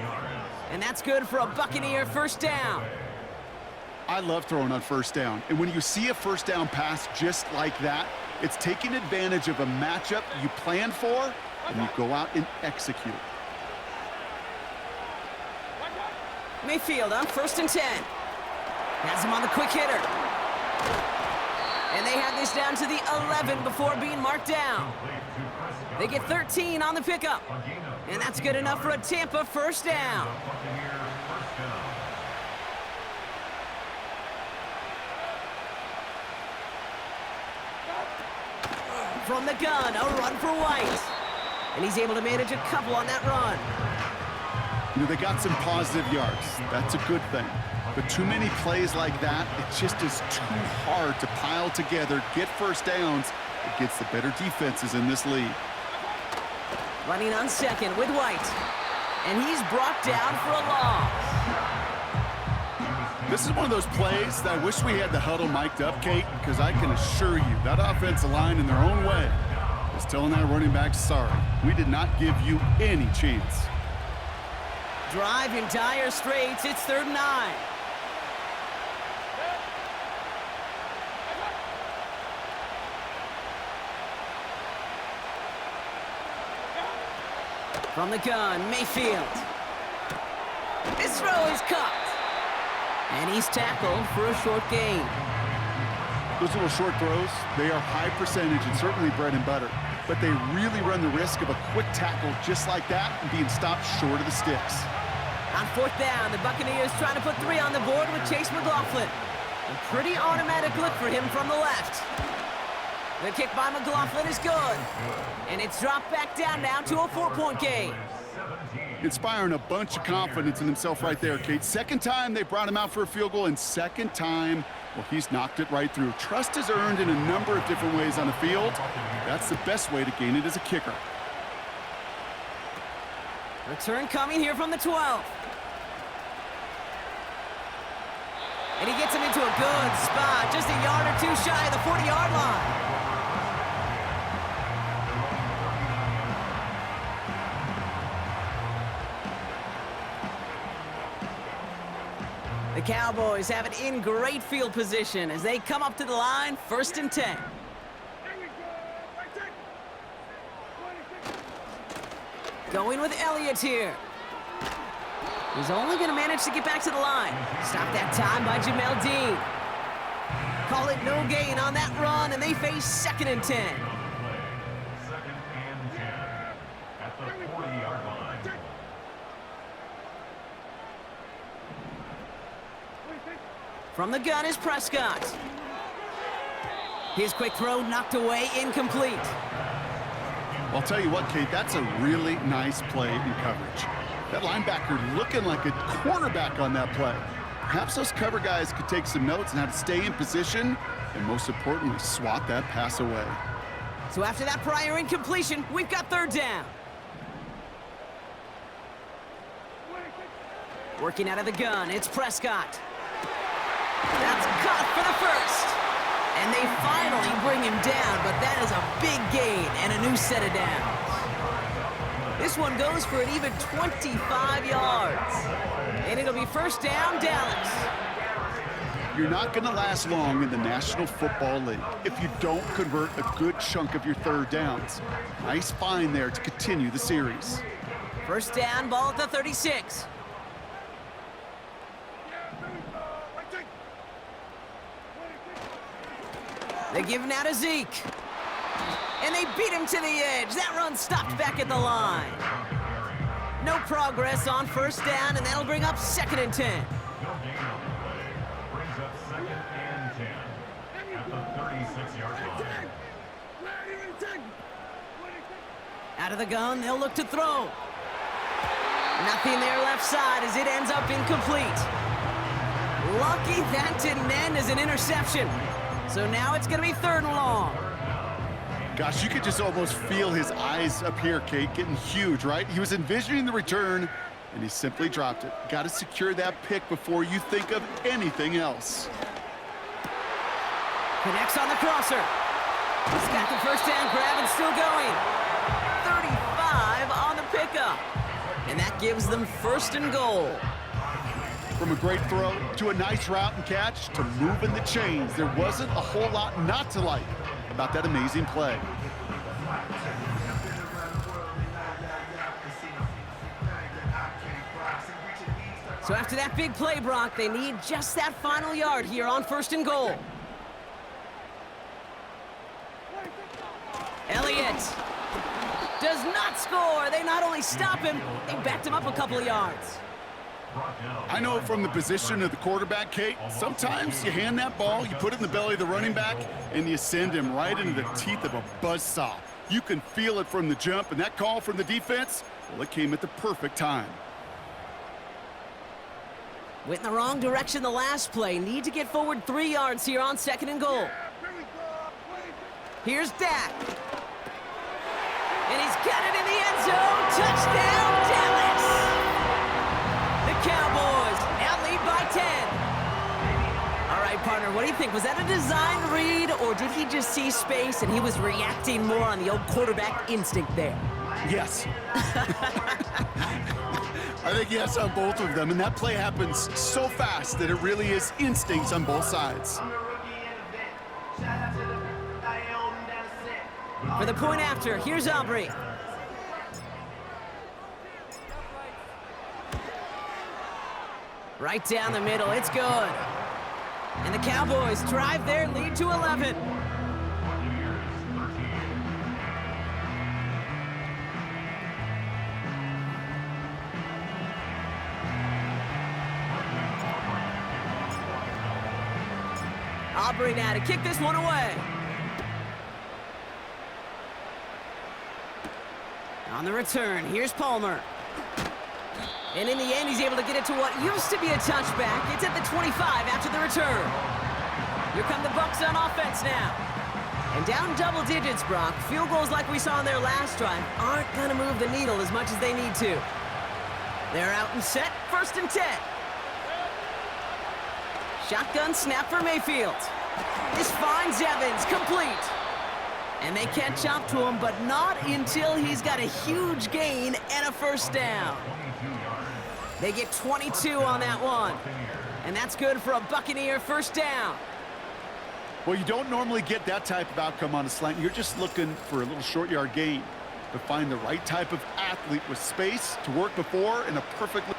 And that's good for a Buccaneer 1st down.
I love throwing on 1st down. And when you see a 1st down pass just like that, it's taking advantage of a matchup you plan for, and you go out and execute.
Mayfield on 1st and 10. Has him on the quick hitter. And they have this down to the 11 before being marked down. They get 13 on the pickup. And that's good enough for a Tampa 1st down. From the gun, a run for White. And he's able to manage a couple on that run.
You know, they got some positive yards. That's a good thing. But too many plays like that, it just is too hard to pile together, get 1st downs against the better defenses in this league.
Running on 2nd with White. And he's brought down for a loss.
This is one of those plays that I wish we had the huddle mic'd up, Kate, because I can assure you that offensive line in their own way is telling that running back, sorry, we did not give you any chance.
Drive in dire straits. It's 3rd and 9. From the gun, Mayfield. His throw is caught. And he's tackled for a short gain.
Those little short throws, they are high percentage and certainly bread and butter. But they really run the risk of a quick tackle just like that and being stopped short of the sticks.
On 4th down, the Buccaneers trying to put 3 on the board with Chase McLaughlin. A pretty automatic look for him from the left. The kick by McLaughlin is good. And it's dropped back down now to a 4-point game.
Inspiring a bunch of confidence in himself right there, Kate. 2nd time they brought him out for a field goal, and 2nd time, well, he's knocked it right through. Trust is earned in a number of different ways on the field. That's the best way to gain it as a kicker.
Return coming here from the 12. And he gets him into a good spot, just a yard or two shy of the 40-yard line. The Cowboys have it in great field position as they come up to the line, 1st and 10. Going with Elliott here. He's only going to manage to get back to the line. Stopped that time by Jamel Dean. Call it no gain on that run, and they face 2nd and 10.
2nd and 10 at the 40-yard line.
From the gun is Prescott. His quick throw knocked away, incomplete.
I'll tell you what, Kate, that's a really nice play in coverage. That linebacker looking like a quarterback on that play. Perhaps those cover guys could take some notes on how to stay in position and, most importantly, swat that pass away.
So after that prior incompletion, we've got third down. Working out of the gun, it's Prescott. That's caught for the first. And they finally bring him down, but that is a big gain and a new set of downs. This one goes for an even 25 yards. And it'll be first down, Dallas.
You're not going to last long in the National Football League if you don't convert a good chunk of your third downs. Nice find there to continue the series.
First down, ball at the 36. They give him out to Zeke. And they beat him to the edge. That run stopped back at the line. No progress on first down, and that'll bring up 2nd and 10.
No gain on the play. Brings up 2nd and 10 at the 36-yard line.
Out of the gun, they'll look to throw. Nothing there left side as it ends up incomplete. Lucky that didn't end as an interception. So now it's going to be 3rd and long.
Gosh, you could just almost feel his eyes up here, Kate, getting huge, right? He was envisioning the return, and he simply dropped it. Got to secure that pick before you think of anything else.
Connects on the crosser. He's got the first down grab and still going. 35 on the pickup. And that gives them 1st and goal.
From a great throw to a nice route and catch to moving the chains, there wasn't a whole lot not to like about that amazing play.
So after that big play, Brock, they need just that final yard here on 1st and goal. Elliott does not score. They not only stop him, they backed him up a couple of yards.
I know from the position of the quarterback, Kate, sometimes you hand that ball, you put it in the belly of the running back, and you send him right into the teeth of a buzzsaw. You can feel it from the jump, and that call from the defense, well, it came at the perfect time.
Went in the wrong direction the last play. Need to get forward 3 yards here on 2nd and goal. Here's Dak. And he's got it in the end zone. Touchdown, Dallas! The Cowboys now lead by 10. All right, partner, what do you think? Was that a design read, or did he just see space and he was reacting more on the old quarterback instinct there?
Yes. I think yes on both of them, and that play happens so fast that it really is instincts on both sides.
For the point after, here's Aubrey. Right down the middle, it's good. And the Cowboys drive their lead to 11. Aubrey now to kick this one away. On the return, here's Palmer. And in the end, he's able to get it to what used to be a touchback. It's at the 25 after the return. Here come the Bucs on offense now. And down double digits, Brock. Field goals like we saw on their last drive aren't going to move the needle as much as they need to. They're out and set, 1st and 10. Shotgun snap for Mayfield. This finds Evans, complete. And they catch up to him, but not until he's got a huge gain and a first down. They get 22 on that one. And that's good for a Buccaneer first down.
Well, you don't normally get that type of outcome on a slant. You're just looking for a little short yard gain. To find the right type of athlete with space to work before in a perfectly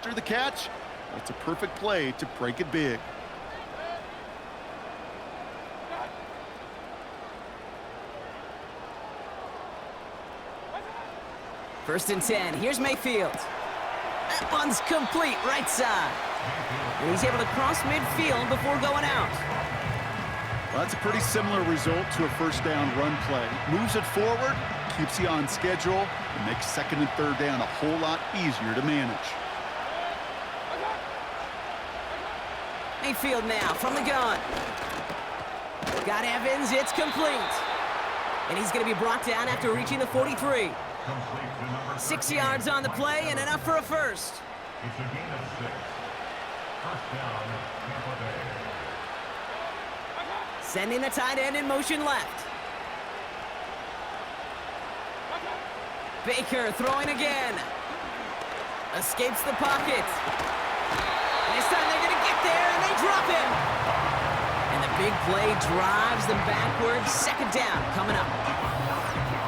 After the catch, it's a perfect play to break it big.
First and 10. Here's Mayfield. That one's complete, right side. And he's able to cross midfield before going out.
Well, that's a pretty similar result to a first down run play. Moves it forward, keeps you on schedule, and makes second and third down a whole lot easier to manage.
Mayfield now from the gun. Got Evans, it's complete. And he's going to be brought down after reaching the 43. 6 yards on the play and enough for a first.
It's a gain of 6. First down, Tampa Bay.
Sending the tight end in motion left. Baker throwing again. Escapes the pocket. This time they're going to get there and they drop him. And the big play drives them backwards. Second down coming up.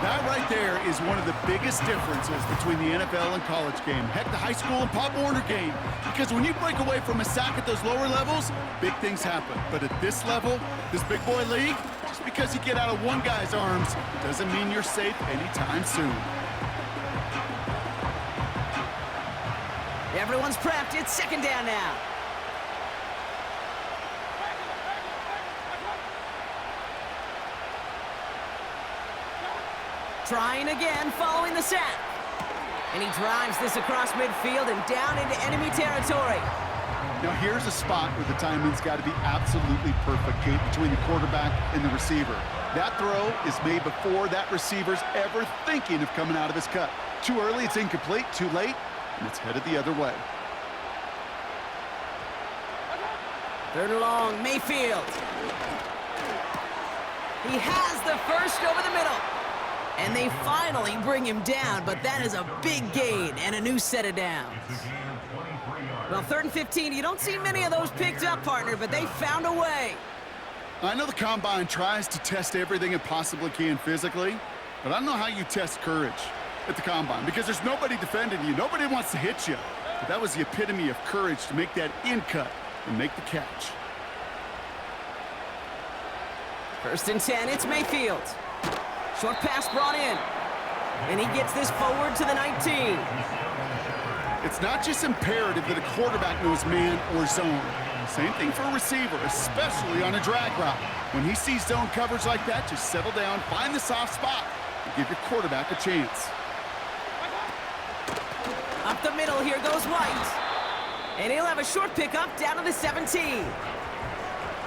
That right there is one of the biggest differences between the NFL and college game. Heck, the high school and Pop Warner game. Because when you break away from a sack at those lower levels, big things happen. But at this level, this big boy league, just because you get out of one guy's arms doesn't mean you're safe anytime soon.
Everyone's prepped. It's second down now. Trying again, following the sack. And he drives this across midfield and down into enemy territory.
Now here's a spot where the timing's got to be absolutely perfect, Kate, between the quarterback and the receiver. That throw is made before that receiver's ever thinking of coming out of his cut. Too early, it's incomplete. Too late, and it's headed the other way.
Third and long, Mayfield. He has the first over the middle. And they finally bring him down, but that is a big gain and a new set of downs. Well, 3rd and 15, you don't see many of those picked up, partner, but they found a way.
I know the Combine tries to test everything it possibly can physically, but I don't know how you test courage at the Combine because there's nobody defending you. Nobody wants to hit you. But that was the epitome of courage to make that in cut and make the catch.
1st and 10, it's Mayfield. Short pass brought in. And he gets this forward to the 19.
It's not just imperative that a quarterback knows man or zone. Same thing for a receiver, especially on a drag route. When he sees zone coverage like that, just settle down, find the soft spot, and give your quarterback a chance.
Up the middle, here goes White. And he'll have a short pickup down to the 17.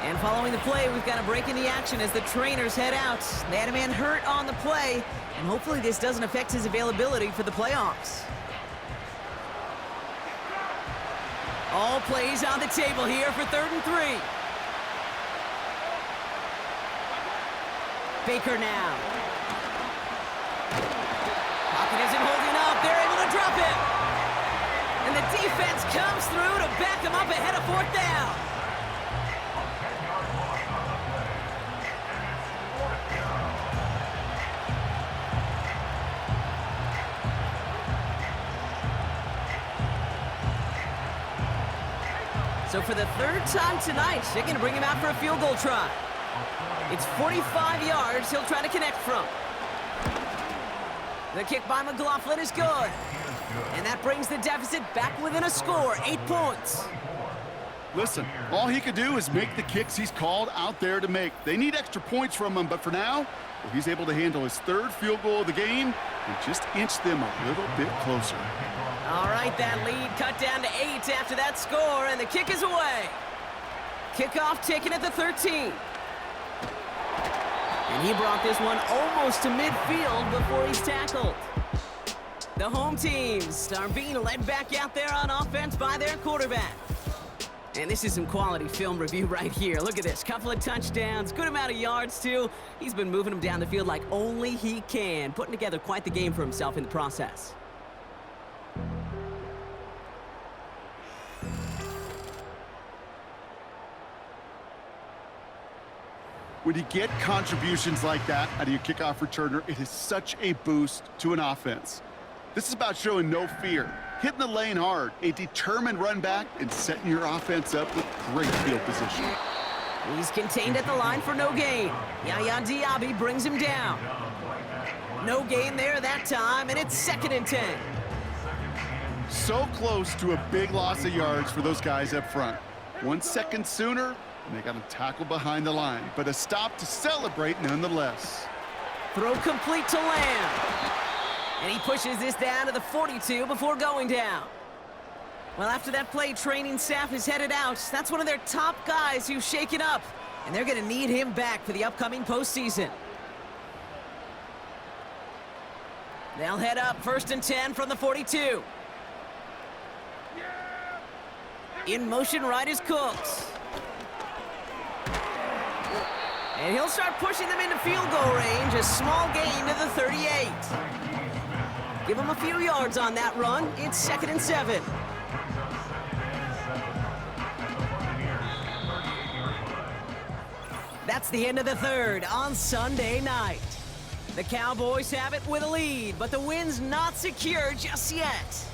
And following the play, we've got a break in the action as the trainers head out. They had a man hurt on the play, and hopefully this doesn't affect his availability for the playoffs. All plays on the table here for 3rd and 3. Baker now. Pocket isn't holding up. They're able to drop it. And the defense comes through to back him up ahead of 4th down. So for the 3rd time tonight, they're going to bring him out for a field goal try. It's 45 yards he'll try to connect from. The kick by McLaughlin is good. And that brings the deficit back within a score, 8 points.
Listen, all he could do is make the kicks he's called out there to make. They need extra points from him, but for now, well, he's able to handle his 3rd field goal of the game and just inch them a little bit closer.
All right, that lead cut down to 8 after that score, and the kick is away. Kickoff taken at the 13. And he brought this one almost to midfield before he's tackled. The home teams are being led back out there on offense by their quarterback. And this is some quality film review right here. Look at this. Couple of touchdowns, good amount of yards, too. He's been moving them down the field like only he can, putting together quite the game for himself in the process.
When you get contributions like that out of your kickoff returner, it is such a boost to an offense. This is about showing no fear. hitting the lane hard, a determined run back, and setting your offense up with great field position.
He's contained at the line for no gain. Yaya Diaby brings him down. No gain there that time, and it's 2nd and 10.
So close to a big loss of yards for those guys up front. 1 second sooner, and they got a tackle behind the line, but a stop to celebrate nonetheless.
Throw complete to Lamb. And he pushes this down to the 42 before going down. Well, after that play, training staff is headed out. That's one of their top guys who's shaken up, and they're going to need him back for the upcoming postseason. They'll head up 1st and 10 from the 42. In motion right is Cooks. And he'll start pushing them into field goal range. A small gain to the 38. Give him a few yards on that run. It's 2nd and 7. That's the end of the 3rd on Sunday night. The Cowboys have it with a lead, but the win's not secure just yet.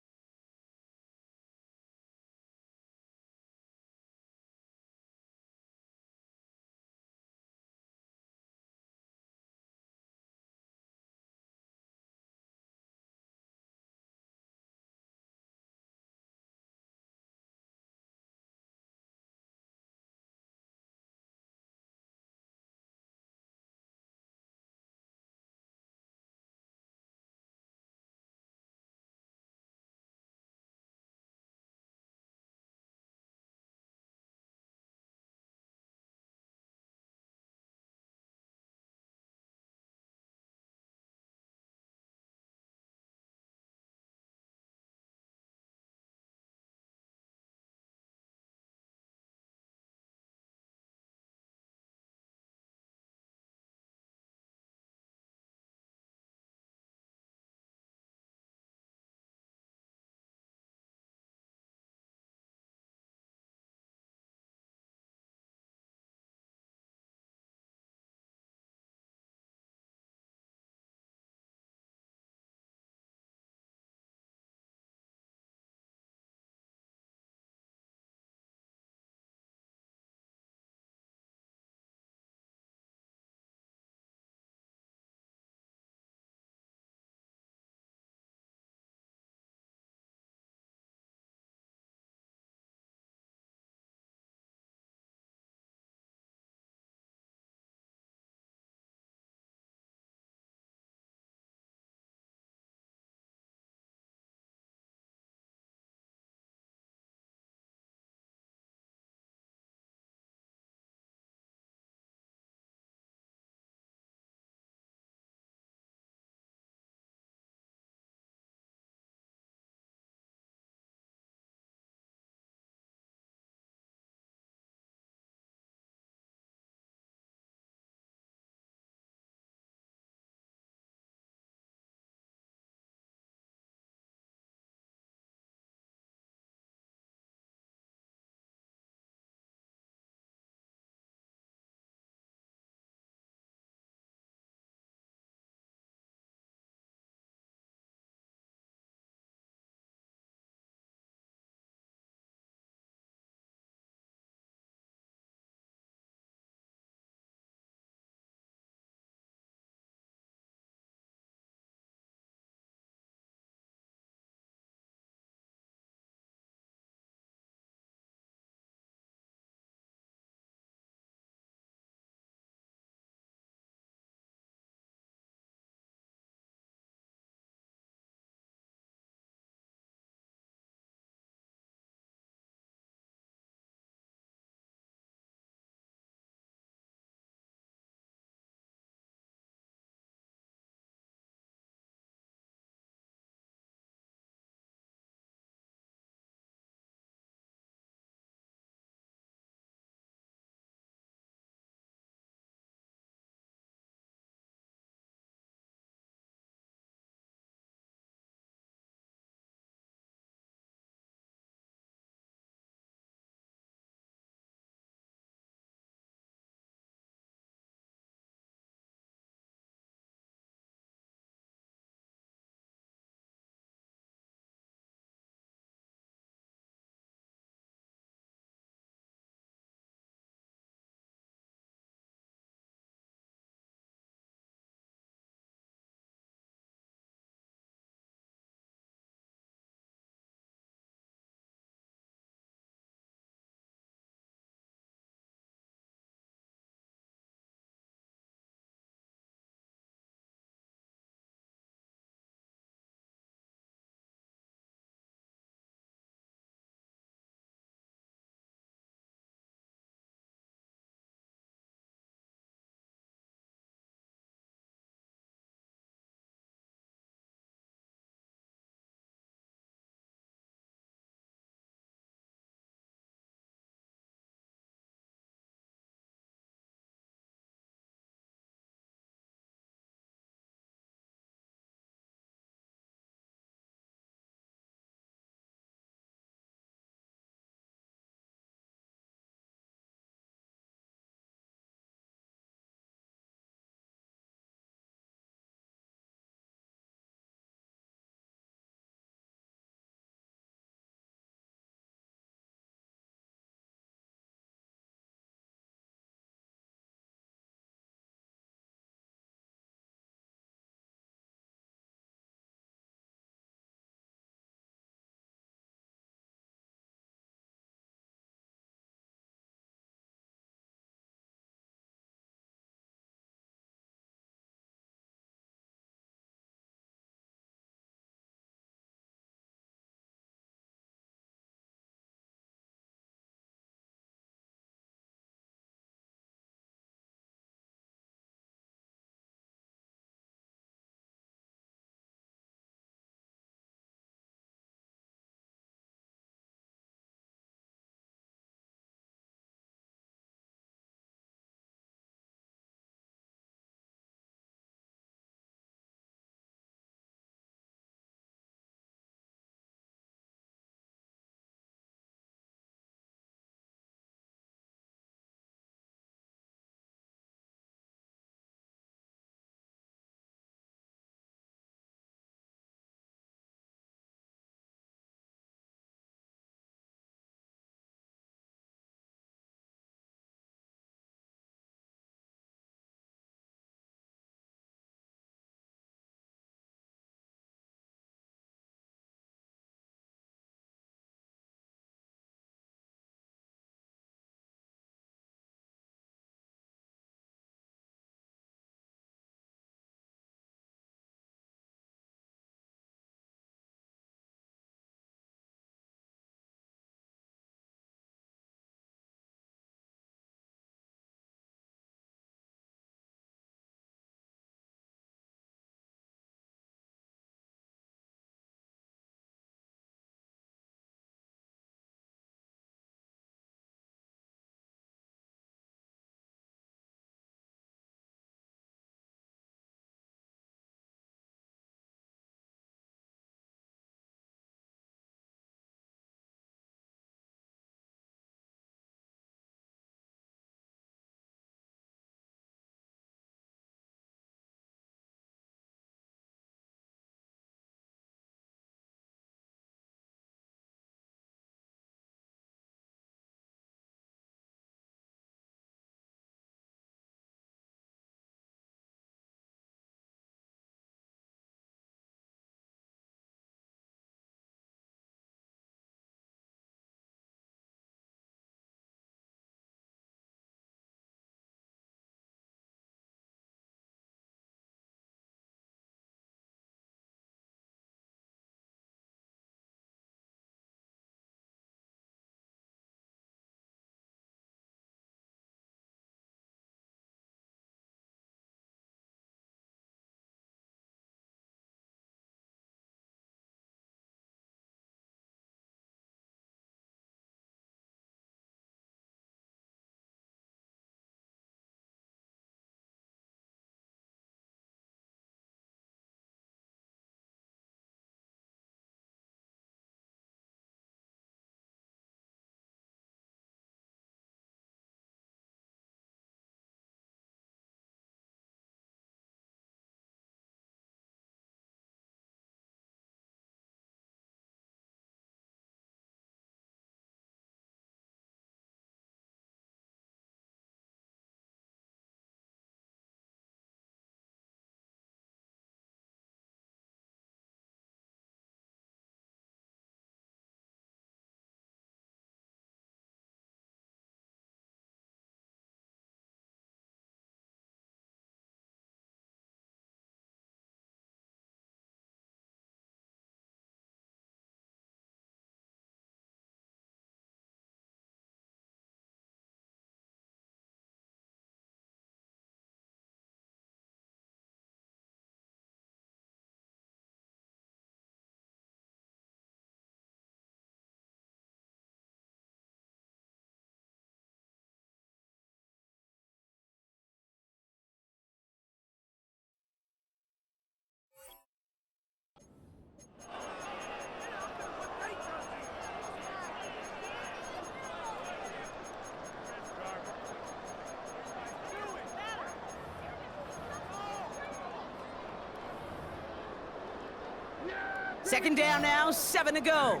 Second down now, 7 to go.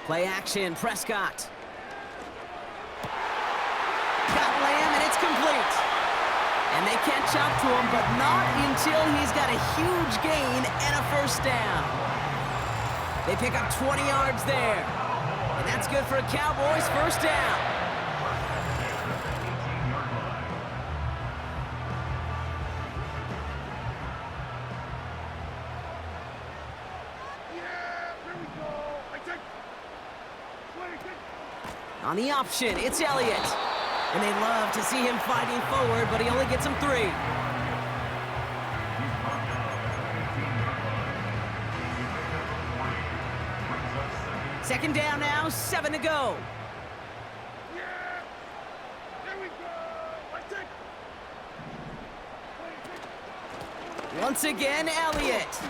Play action, Prescott. Got Lamb, and it's complete. And they catch up to him, but not until he's got a huge gain and a first down. They pick up 20 yards there. And that's good for a Cowboys first down. On the option, it's Elliott. And they love to see him fighting forward, but he only gets him 3. Second down now, 7 to go. Once again, Elliott.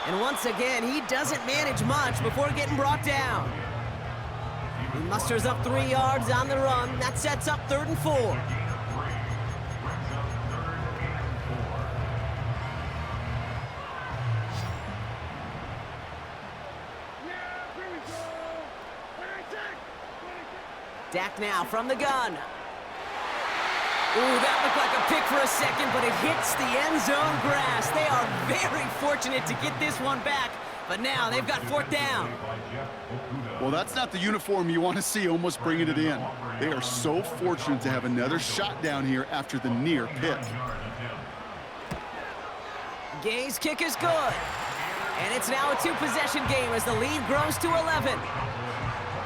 And once again, he doesn't manage much before getting brought down. He musters up 3 yards on the run. That sets up 3rd and 4. Dak now from the gun. Ooh, that looked like a pick for a second, but it hits the end zone grass. They are very fortunate to get this one back, but now they've got 4th down.
Well, that's not the uniform you want to see almost bringing it in. They are so fortunate to have another shot down here after the near pick.
Gay's kick is good. And it's now a 2-possession game as the lead grows to 11.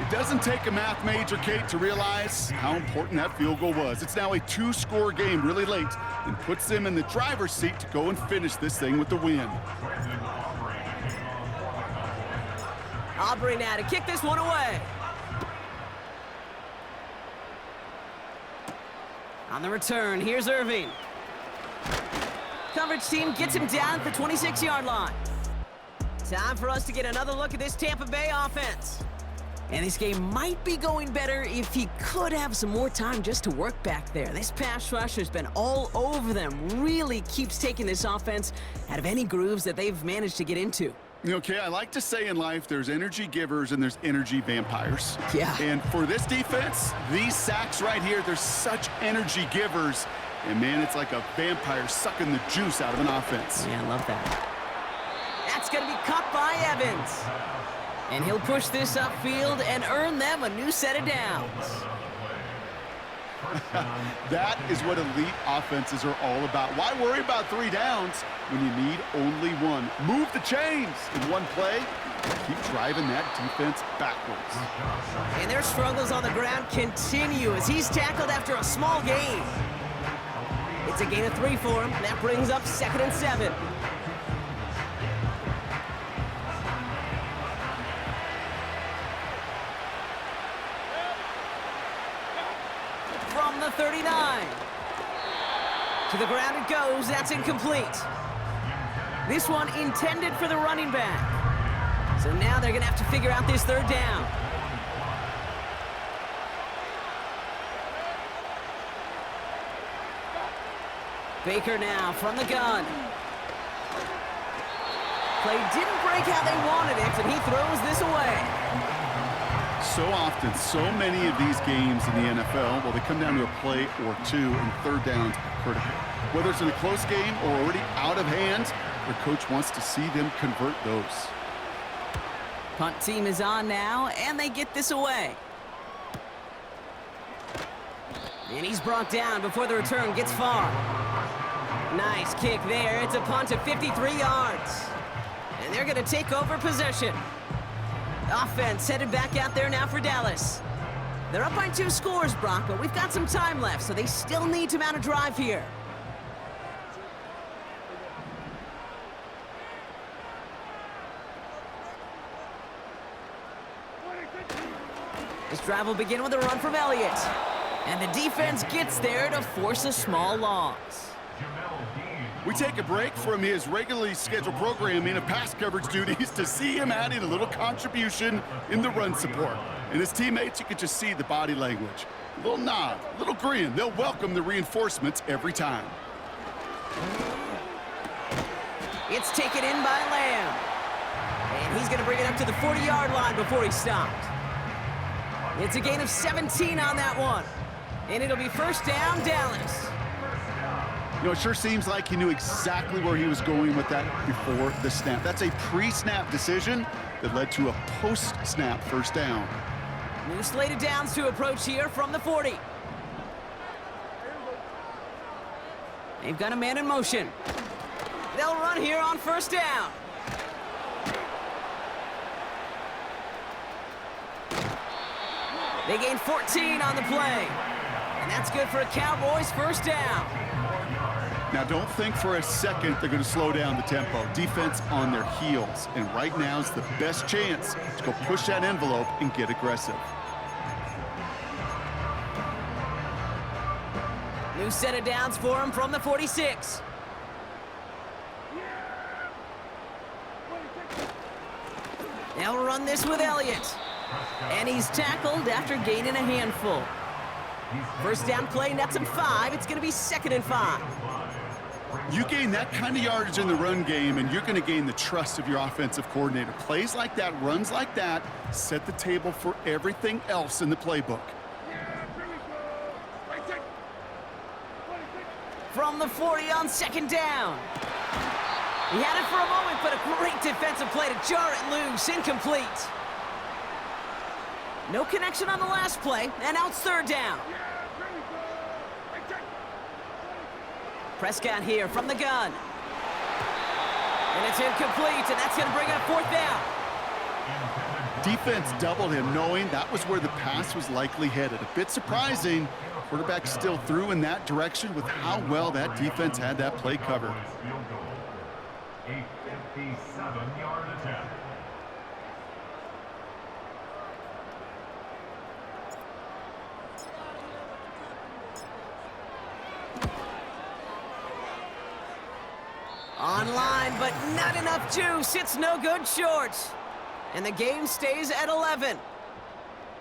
It doesn't take a math major, Kate, to realize how important that field goal was. It's now a 2-score game really late and puts them in the driver's seat to go and finish this thing with the win.
Aubrey now to kick this one away. On the return, here's Irving. Coverage team gets him down at the 26-yard line. Time for us to get another look at this Tampa Bay offense. And this game might be going better if he could have some more time just to work back there. This pass rush has been all over them. Really keeps taking this offense out of any grooves that they've managed to get into.
Okay, I like to say in life there's energy givers and there's energy vampires.
Yeah.
And for this defense, these sacks right here, they're such energy givers. And man, it's like a vampire sucking the juice out of an offense.
Yeah, I love that. That's going to be caught by Evans. And he'll push this upfield and earn them a new set of downs.
That is what elite offenses are all about. Why worry about 3 downs when you need only 1? Move the chains in one play. Keep driving that defense backwards.
And their struggles on the ground continue as he's tackled after a small gain. It's a gain of 3 for him. That brings up 2nd and 7. From the 39. To the ground it goes. That's incomplete. This one intended for the running back. So now they're going to have to figure out this 3rd down. Baker now from the gun. Play didn't break how they wanted it, and he throws this away.
So often, so many of these games in the NFL, well, they come down to a play or 2, and 3rd downs are critical. Whether it's in a close game or already out of hand, their coach wants to see them convert those.
Punt team is on now, and they get this away. And he's brought down before the return gets far. Nice kick there. It's a punt of 53 yards. And they're going to take over possession. Offense headed back out there now for Dallas. They're up by 2 scores, Brock, but we've got some time left, so they still need to mount a drive here. This drive will begin with a run from Elliott. And the defense gets there to force a small loss.
We take a break from his regularly scheduled programming of pass coverage duties to see him adding a little contribution in the run support. And his teammates, you can just see the body language. A little nod, a little grin. They'll welcome the reinforcements every time.
It's taken in by Lamb. And he's going to bring it up to the 40-yard line before he stopped. It's a gain of 17 on that one. And it'll be first down, Dallas.
You know, it sure seems like he knew exactly where he was going with that before the snap. That's a pre-snap decision that led to a post-snap first down.
New slated downs to approach here from the 40. They've got a man in motion. They'll run here on first down. They gain 14 on the play. And that's good for a Cowboys first down.
Now, don't think for a second they're going to slow down the tempo. Defense on their heels. And right now is the best chance to go push that envelope and get aggressive.
New set of downs for him from the 46. They'll run this with Elliott. And he's tackled after gaining a handful. First down play, nets him 5. It's going to be 2nd and 5.
You gain that kind of yardage in the run game, and you're going to gain the trust of your offensive coordinator. Plays like that, runs like that, set the table for everything else in the playbook.
From the 40 on 2nd down. He had it for a moment, but a great defensive play to jar it loose. Incomplete. No connection on the last play, and now it's 3rd down. Prescott here from the gun. And it's incomplete, and that's going to bring up 4th down.
Defense doubled him, knowing that was where the pass was likely headed. A bit surprising. Quarterback still threw in that direction with how well that defense had that play covered.
A 57-yard attempt.
Online, but not enough juice. It's no good short. And the game stays at 11.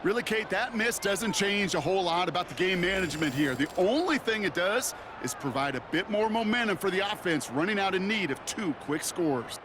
Really, Kate, that miss doesn't change a whole lot about the game management here. The only thing it does is provide a bit more momentum for the offense running out in need of 2 quick scores.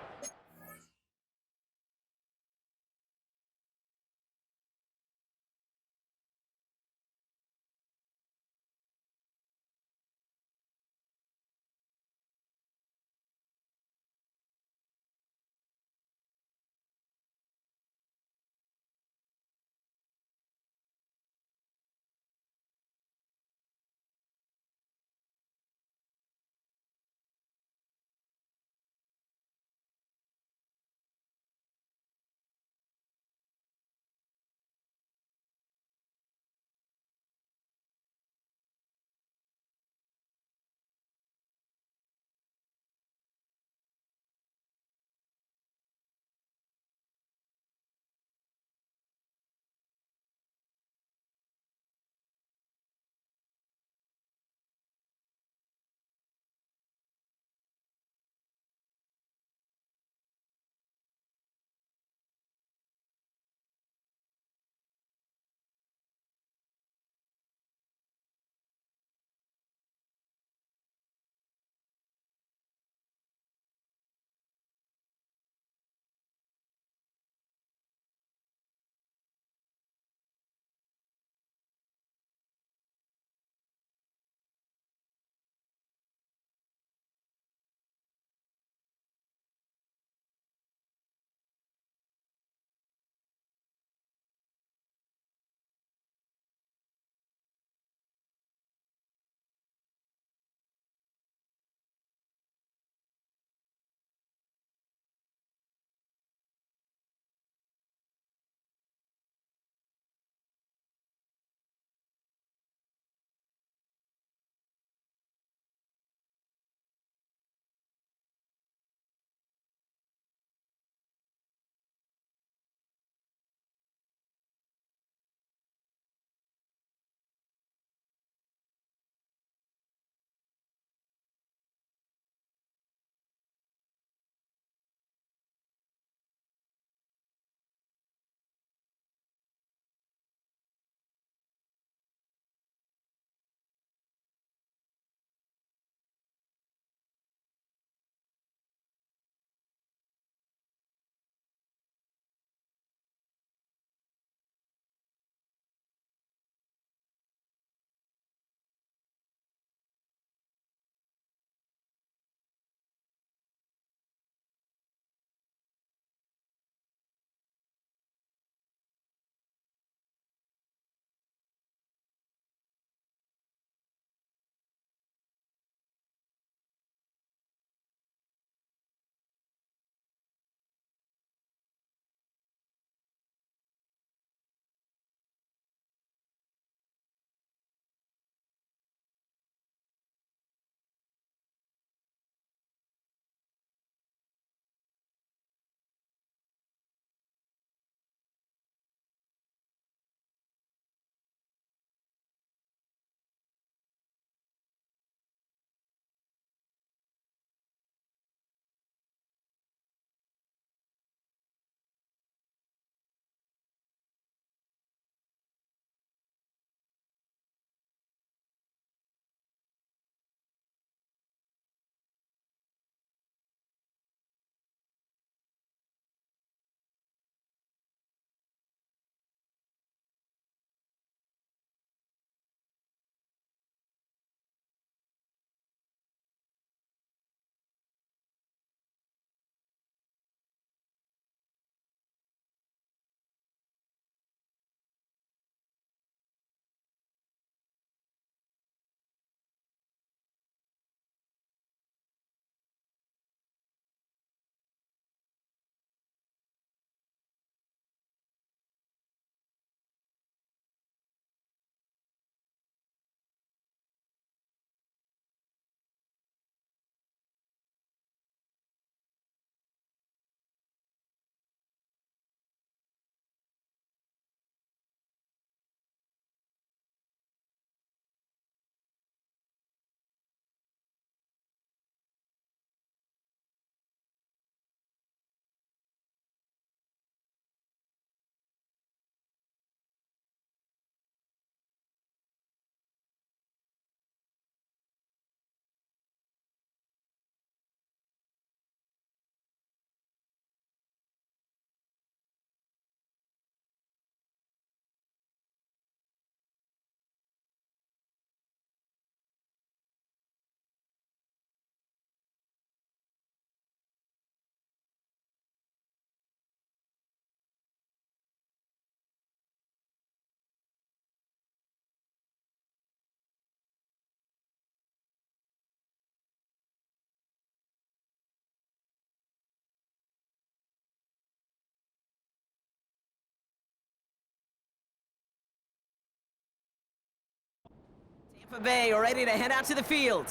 Tampa Bay are ready to head out to the field.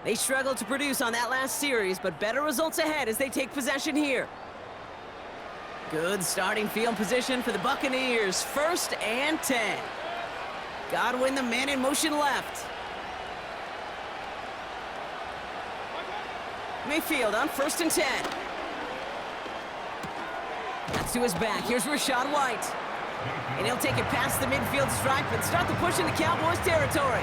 They struggled to produce on that last series, but better results ahead as they take possession here. Good starting field position for the Buccaneers. 1st and 10. Godwin, the man in motion left. Mayfield on 1st and 10. That's to his back. Here's Rachaad White. And he'll take it past the midfield stripe and start the push into Cowboys territory.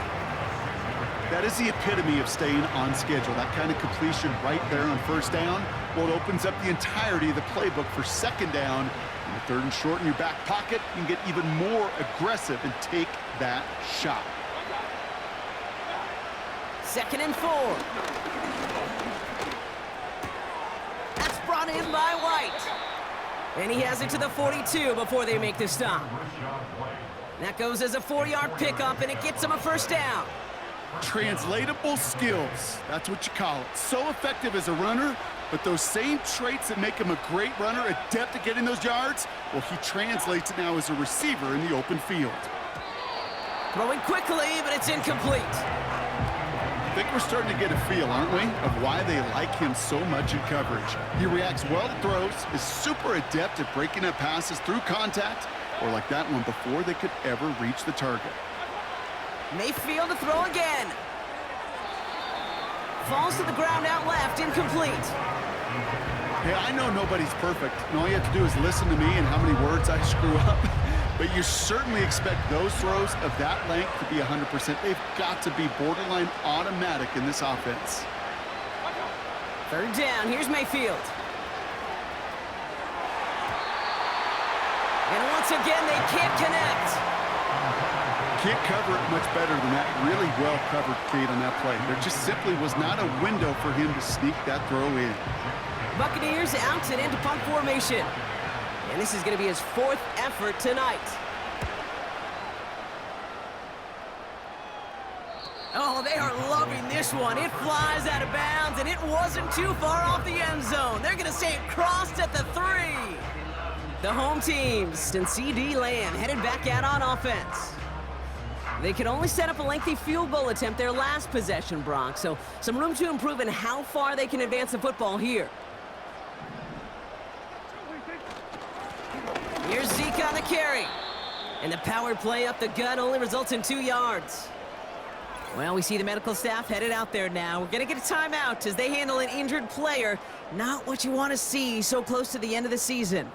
That is the epitome of staying on schedule. That kind of completion right there on 1st down. Well, it opens up the entirety of the playbook for 2nd down. And the 3rd and short in your back pocket, you can get even more aggressive and take that shot.
2nd and 4. That's brought in by White. And he has it to the 42 before they make the stop. That goes as a 4-yard pickup, and it gets him a 1st down.
Translatable skills, that's what you call it. So effective as a runner, but those same traits that make him a great runner, adept at getting those yards, well, he translates it now as a receiver in the open field.
Throwing quickly, but it's incomplete.
I think we're starting to get a feel, aren't we, of why they like him so much in coverage. He reacts well to throws, is super adept at breaking up passes through contact, or like that one before they could ever reach the target.
Mayfield to throw again. Falls to the ground out left, incomplete.
Hey, I know nobody's perfect, and all you have to do is listen to me and how many words I screw up. But you certainly expect those throws of that length to be 100%. They've got to be borderline automatic in this offense.
3rd down, here's Mayfield. And once again, they can't connect.
Can't cover it much better than that. Really well covered, Kate, on that play. There just simply was not a window for him to sneak that throw in.
Buccaneers out and into punt formation. And this is going to be his 4th effort tonight. Oh, they are loving this one. It flies out of bounds, and it wasn't too far off the end zone. They're going to say it crossed at the 3. The home teams and C.D. Lamb headed back out on offense. They could only set up a lengthy field goal attempt their last possession, Brock, so some room to improve in how far they can advance the football here. Here's Zeke on the carry. And the power play up the gut only results in 2 yards. Well, we see the medical staff headed out there now. We're going to get a timeout as they handle an injured player. Not what you want to see so close to the end of the season.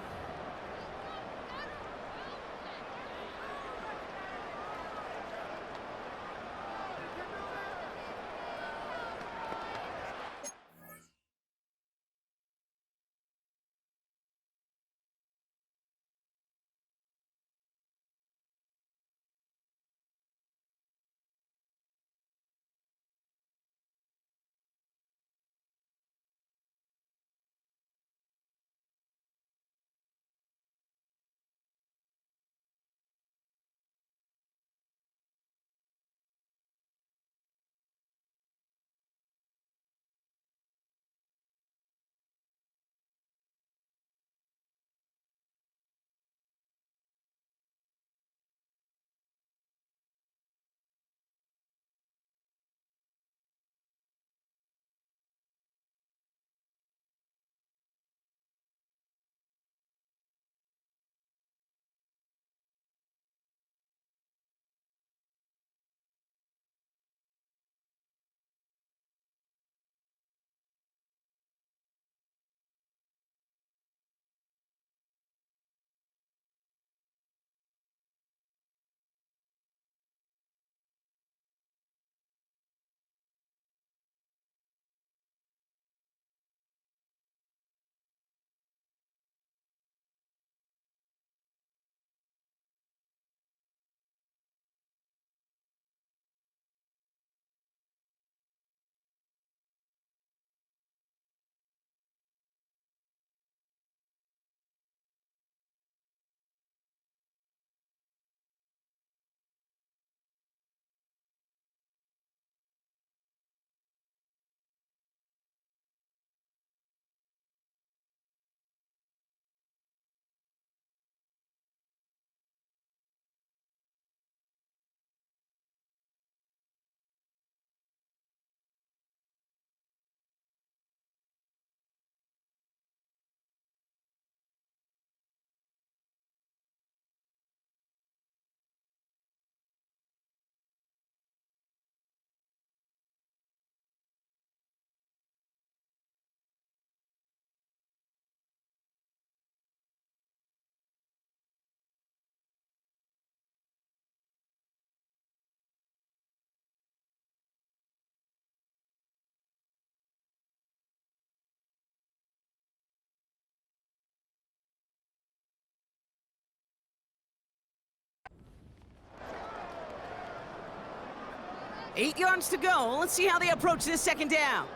8 yards to go. Let's see how they approach this second down.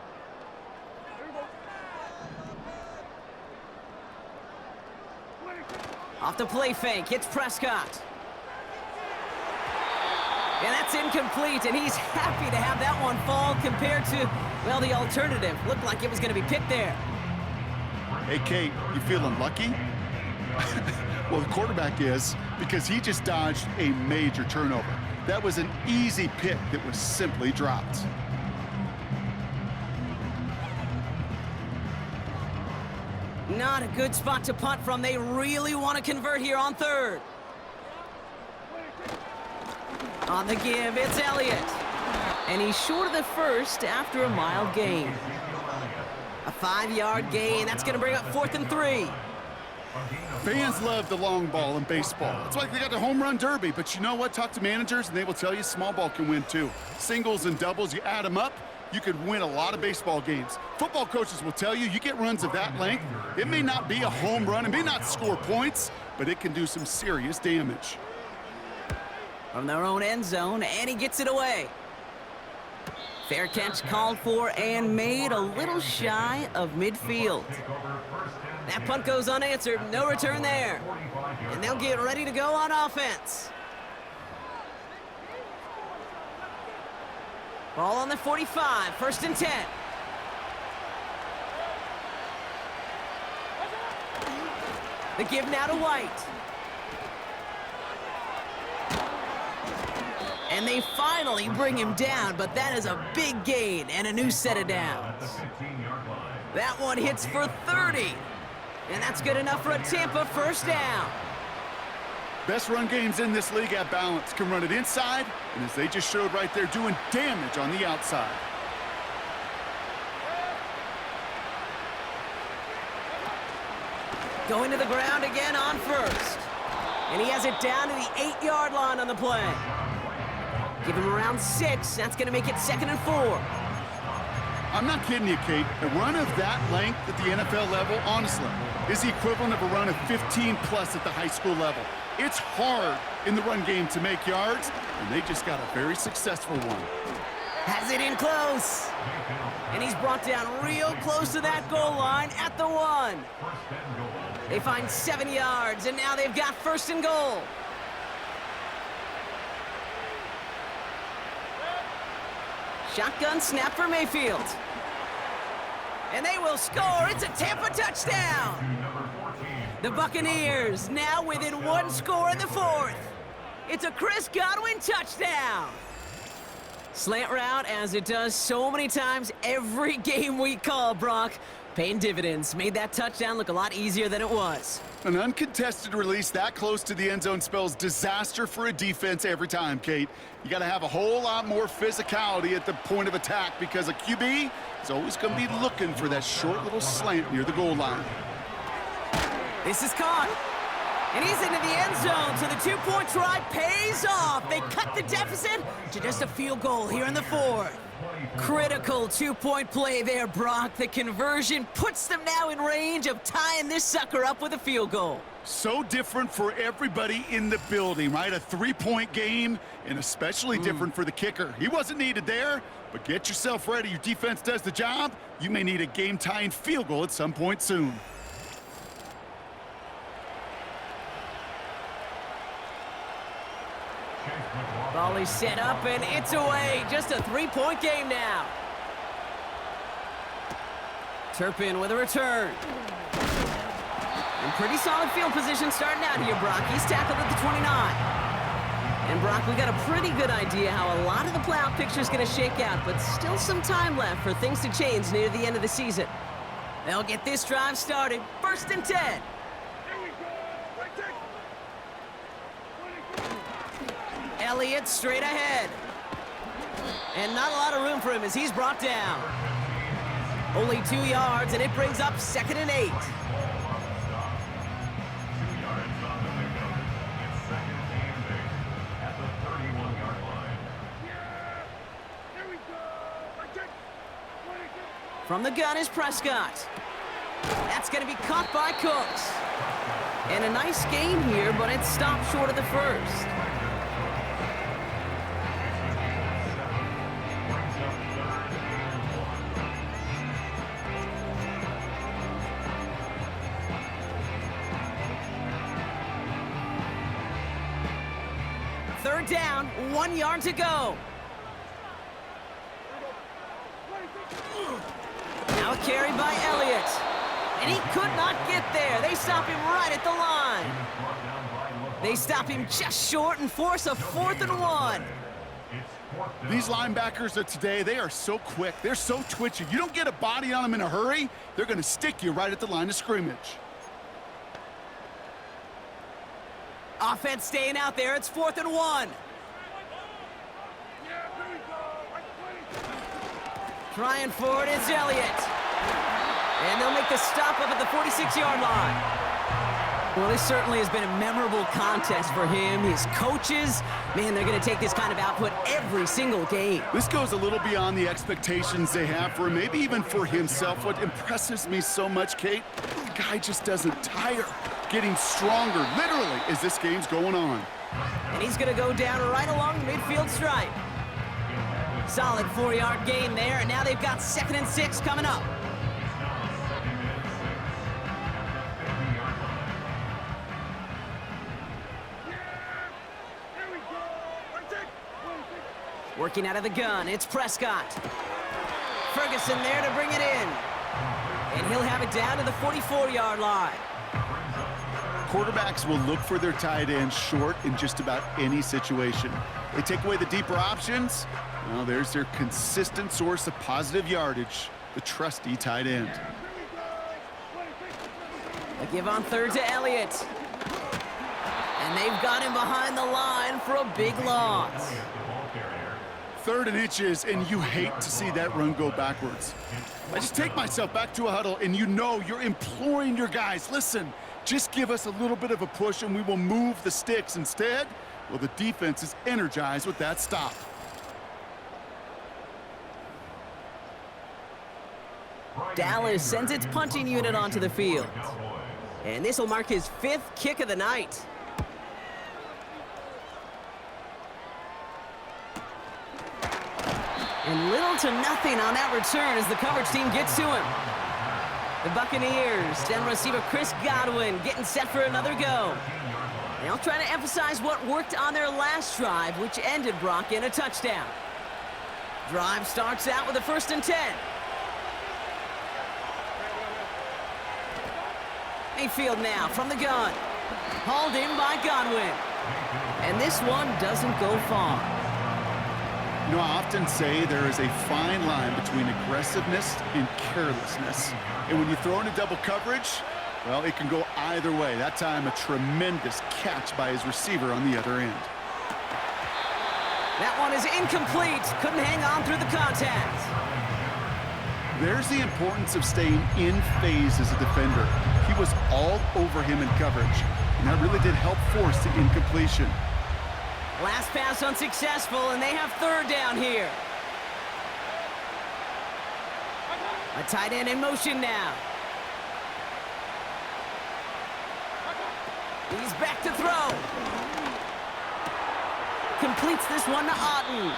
Off the play fake, hits Prescott. And that's incomplete, and he's happy to have that one fall compared to, well, the alternative. Looked like it was going to be picked there.
Hey, Kate, you feeling lucky? Well, the quarterback is, because he just dodged a major turnover. That was an easy pick that was simply dropped.
Not a good spot to punt from. They really want to convert here on third. On the give, it's Elliott. And he's short of the first after a mild gain. A 5-yard gain. That's going to bring up 4th and 3.
Fans love the long ball in baseball. It's like they got the home run derby, but you know what? Talk to managers, and they will tell you small ball can win too. Singles and doubles, you add them up, you could win a lot of baseball games. Football coaches will tell you, you get runs of that length, it may not be a home run, it may not score points, but it can do some serious damage.
From their own end zone, and he gets it away. Fair catch called for and made a little shy of midfield. That punt goes unanswered, no return there. And they'll get ready to go on offense. Ball on the 45, 1st and 10. The give now to White. And they finally bring him down, but that is a big gain and a new set of downs. That one hits for 30. And that's good enough for a Tampa first down.
Best run games in this league at balance. Can run it inside, and as they just showed right there, doing damage on the outside.
Going to the ground again on first. And he has it down to the 8-yard line on the play. Give him around 6. That's going to make it 2nd and 4.
I'm not kidding you, Kate. A run of that length at the NFL level, honestly, is the equivalent of a run of 15-plus at the high school level. It's hard in the run game to make yards, and they just got a very successful one.
Has it in close. And he's brought down real close to that goal line at the 1. They find 7 yards, and now they've got 1st and goal. Shotgun snap for Mayfield. And they will score. It's a Tampa touchdown. The Buccaneers now within 1 score in the 4th. It's a Chris Godwin touchdown. Slant route, as it does so many times every game we call, Brock. Paying dividends. Made that touchdown look a lot easier than it was.
An uncontested release that close to the end zone spells disaster for a defense every time, Kate. You got to have a whole lot more physicality at the point of attack because a QB is always going to be looking for that short little slant near the goal line.
This is caught. And he's into the end zone, so the 2-point try pays off. They cut the deficit to just a field goal here in the 4th. Critical 2-point play there, Brock. The conversion puts them now in range of tying this sucker up with a field goal.
So different for everybody in the building, right? A 3-point game, and especially different for the kicker. He wasn't needed there, but get yourself ready. Your defense does the job. You may need a game-tying field goal at some point soon.
Ball is set up, and it's away. Just a 3-point game now. Turpin with a return. And pretty solid field position starting out here, Brock. He's tackled at the 29. And, Brock, we got a pretty good idea how a lot of the playoff picture is going to shake out, but still some time left for things to change near the end of the season. They'll get this drive started. 1st and 10. Elliott straight ahead. And not a lot of room for him as he's brought down. Only 2 yards, and it brings up 2nd and 8. From the gun is Prescott. That's going to be caught by Cooks. And a nice gain here, but it stopped short of the 1st. down, 1 yard to go. Now a carry by Elliott. And he could not get there. They stop him right at the line. They stop him just short and force a 4th and 1.
These linebackers of today, they are so quick. They're so twitchy. You don't get a body on them in a hurry, they're going to stick you right at the line of scrimmage.
Offense staying out there. It's 4th and 1. Trying for it is Elliott. And they'll make the stop up at the 46-yard line. Well, this certainly has been a memorable contest for him. His coaches, man, they're going to take this kind of output every single game.
This goes a little beyond the expectations they have for him, maybe even for himself. What impresses me so much, Kate, the guy just doesn't tire. Getting stronger, literally, as this game's going on.
And he's going to go down right along the midfield stripe. Solid 4-yard gain there, and now they've got 2nd and 6 coming up. Working out of the gun, it's Prescott. Ferguson there to bring it in. And he'll have it down to the 44-yard line.
Quarterbacks will look for their tight end short in just about any situation. They take away the deeper options. Well, there's their consistent source of positive yardage, the trusty tight end.
They give on 3rd to Elliott. And they've got him behind the line for a big loss.
3rd and inches, and you hate to see that run go backwards. I just take myself back to a huddle, and you know you're imploring your guys, listen, just give us a little bit of a push and we will move the sticks. Instead, well, the defense is energized with that stop.
Dallas sends its punting unit onto the field. And this will mark his 5th kick of the night. And little to nothing on that return as the coverage team gets to him. The Buccaneers, down receiver Chris Godwin, getting set for another go. They'll try to emphasize what worked on their last drive, which ended, Brock, in a touchdown. Drive starts out with a 1st and 10. Mayfield now from the gun. Hauled in by Godwin. And this one doesn't go far.
You know, I often say there is a fine line between aggressiveness and carelessness. And when you throw into double coverage, well, it can go either way. That time, a tremendous catch by his receiver on the other end.
That one is incomplete. Couldn't hang on through the contact.
There's the importance of staying in phase as a defender. He was all over him in coverage, and that really did help force the incompletion.
Last pass unsuccessful, and they have 3rd down here. A tight end in motion now. He's back to throw. Completes this one to Otten.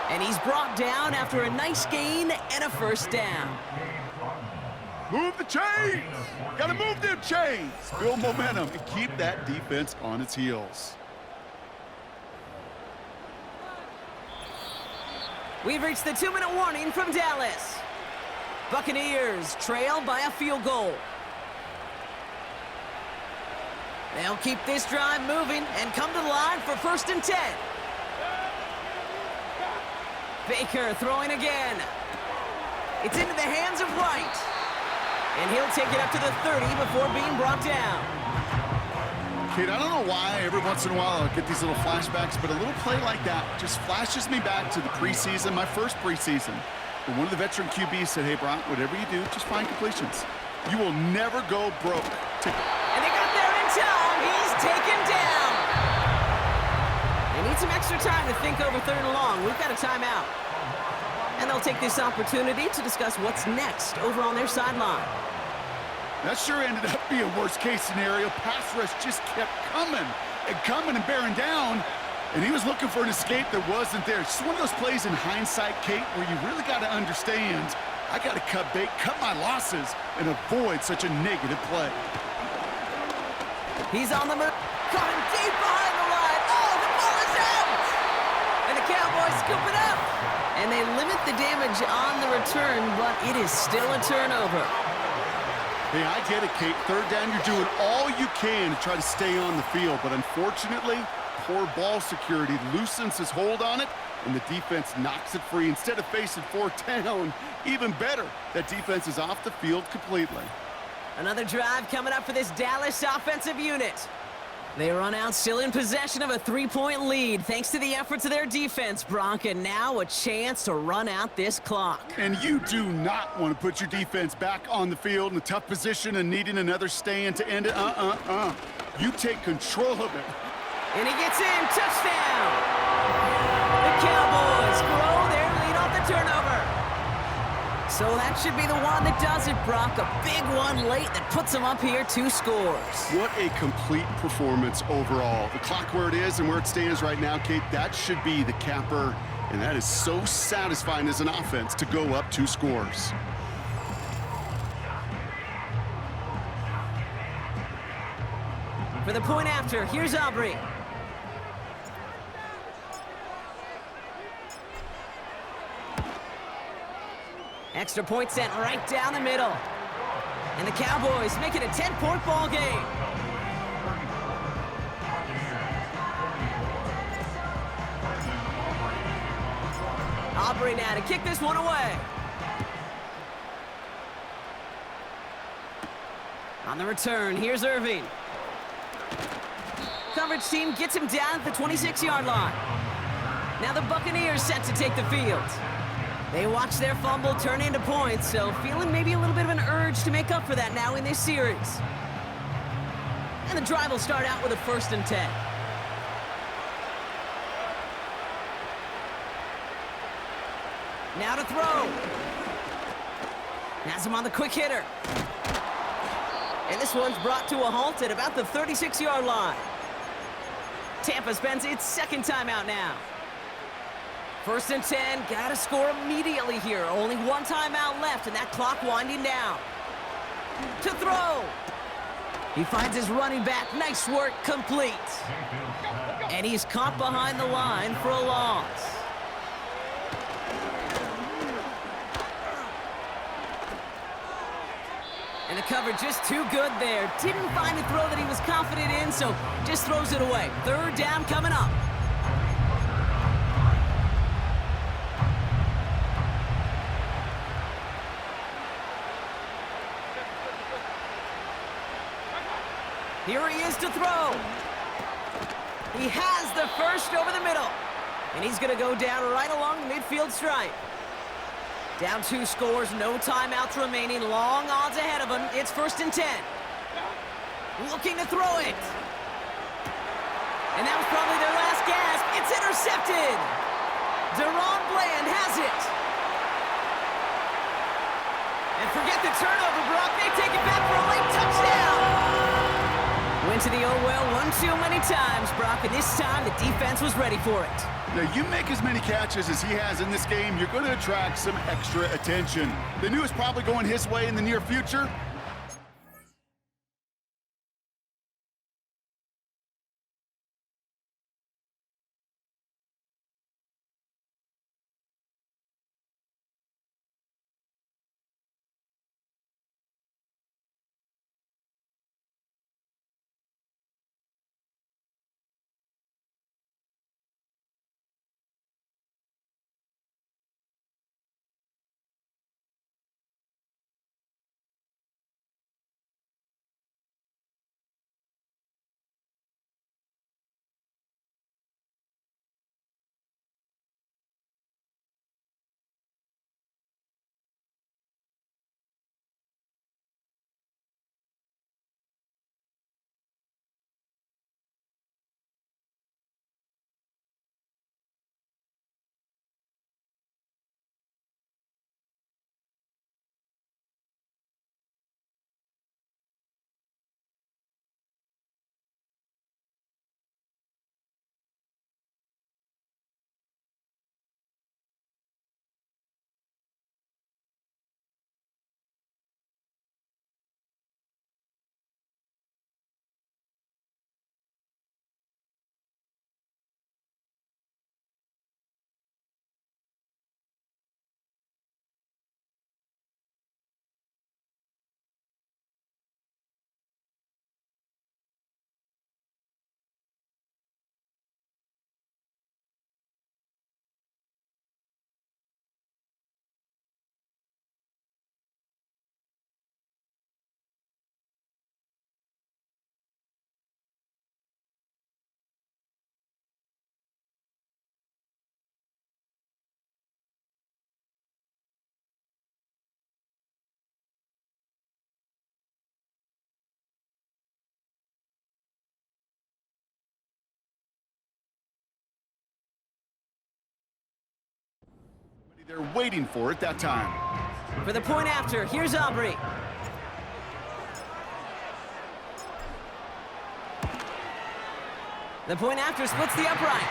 And he's brought down after a nice gain and a 1st down.
Move the chains! Gotta move them chains! Build momentum and keep that defense on its heels.
We've reached the 2-minute warning from Dallas. Buccaneers trail by a field goal. They'll keep this drive moving and come to the line for 1st and 10. Baker throwing again. It's into the hands of Wright. And he'll take it up to the 30 before being brought down.
Kate, I don't know why every once in a while I'll get these little flashbacks, but a little play like that just flashes me back to the preseason, my first preseason. But one of the veteran QBs said, hey, Brock, whatever you do, just find completions. You will never go broke.
And they got there in time. He's taken down. They need some extra time to think over 3rd and long. We've got a timeout. And they'll take this opportunity to discuss what's next over on their sideline.
That sure ended up being worst-case scenario. Pass rush just kept coming and bearing down, and he was looking for an escape that wasn't there. It's just one of those plays in hindsight, Kate, where you really got to understand, I got to cut bait, cut my losses, and avoid such a negative play.
He's on the move. Caught him deep behind the line. Oh, the ball is out! Cowboys scoop it up. And they limit the damage on the return, but it is still a turnover.
Hey, I get it, Kate. Third down, you're doing all you can to try to stay on the field, but unfortunately, poor ball security loosens his hold on it, and the defense knocks it free. Instead of facing fourth down, even better, that defense is off the field completely.
Another drive coming up for this Dallas offensive unit. They run out still in possession of a 3-point lead thanks to the efforts of their defense, Bronk, and now a chance to run out this clock.
And you do not want to put your defense back on the field in a tough position and needing another stand to end it. You take control of it.
And he gets in. Touchdown! The Cowboys grow their lead off the turnover. So that should be the one that does it, Brock. A big one late that puts them up here 2 scores.
What a complete performance overall. The clock where it is and where it stands right now, Kate, that should be the capper. And that is so satisfying as an offense to go up 2 scores.
For the point after, here's Aubrey. Extra point sent right down the middle. And the Cowboys make it a 10-point ball game. Aubrey now to kick this one away. On the return, here's Irving. Coverage team gets him down at the 26-yard line. Now the Buccaneers set to take the field. They watch their fumble turn into points, so feeling maybe a little bit of an urge to make up for that now in this series. And the drive will start out with a 1st and 10. Now to throw. Has him on the quick hitter. And this one's brought to a halt at about the 36-yard line. Tampa spends its 2nd timeout now. 1st and 10, gotta score immediately here. Only 1 timeout left, and that clock winding down. To throw. He finds his running back. Nice work, complete. And he's caught behind the line for a loss. And the coverage just too good there. Didn't find a throw that he was confident in, so just throws it away. 3rd down coming up. Here he is to throw. He has the first over the middle. And he's going to go down right along the midfield stripe. Down 2 scores, no timeouts remaining. Long odds ahead of him. It's 1st and 10. Looking to throw it. And that was probably their last gasp. It's intercepted. Deron Bland has it. And forget the turnover, Brock. They take it back for a late touchdown. Went to the oh well one too many times, Brock, and this time the defense was ready for it.
Now, you make as many catches as he has in this game, you're going to attract some extra attention. They knew it was probably going his way in the near future. They're waiting for it that time.
For the point after, here's Aubrey. The point after splits the upright.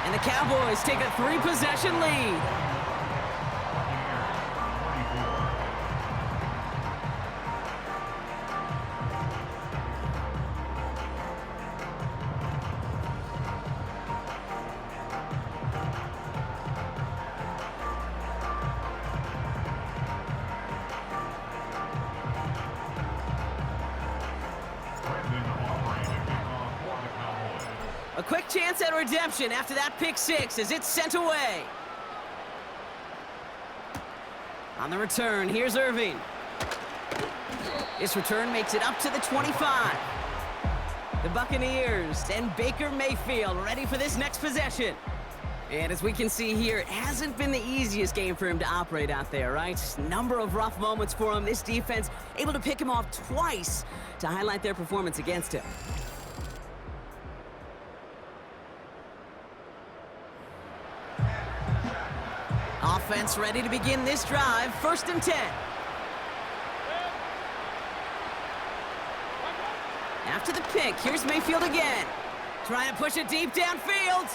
And the Cowboys take a 3-possession lead. A quick chance at redemption after that pick six as it's sent away. On the return, here's Irving. This return makes it up to the 25. The Buccaneers and Baker Mayfield ready for this next possession. And as we can see here, it hasn't been the easiest game for him to operate out there, right? Number of rough moments for him. This defense able to pick him off twice to highlight their performance against him. Offense ready to begin this drive. 1st and 10. After the pick, here's Mayfield again. Trying to push it deep downfield.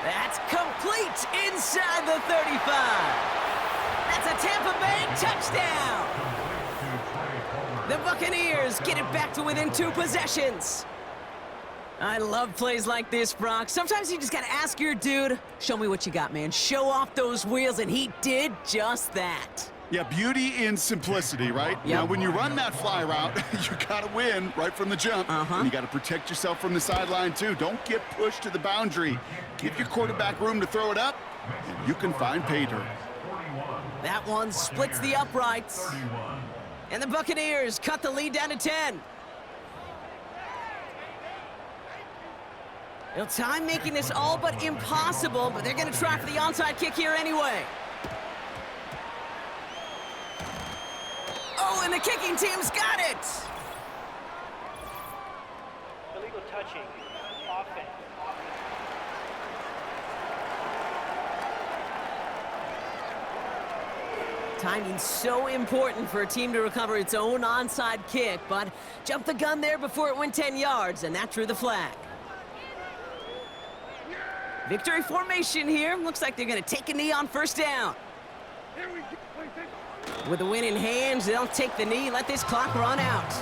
That's complete inside the 35. That's a Tampa Bay touchdown. The Buccaneers get it back to within 2 possessions. I love plays like this, Brock. Sometimes you just gotta ask your dude, show me what you got, man. Show off those wheels, and he did just that.
Yeah, beauty in simplicity, right?
Yep.
Now, when you run that fly route, you gotta win right from the jump. And you gotta protect yourself from the sideline, too. Don't get pushed to the boundary. Give your quarterback room to throw it up, and you can find pay dirt.
That one splits the uprights. And the Buccaneers cut the lead down to 10. Time making this all but impossible, but they're going to try for the onside kick here anyway. Oh, and the kicking team's got it!
Illegal touching. Offense.
Timing's so important for a team to recover its own onside kick, but jumped the gun there before it went 10 yards, and that drew the flag. Victory formation here. Looks like they're going to take a knee on 1st down. With the win in hand, they'll take the knee, let this clock run out.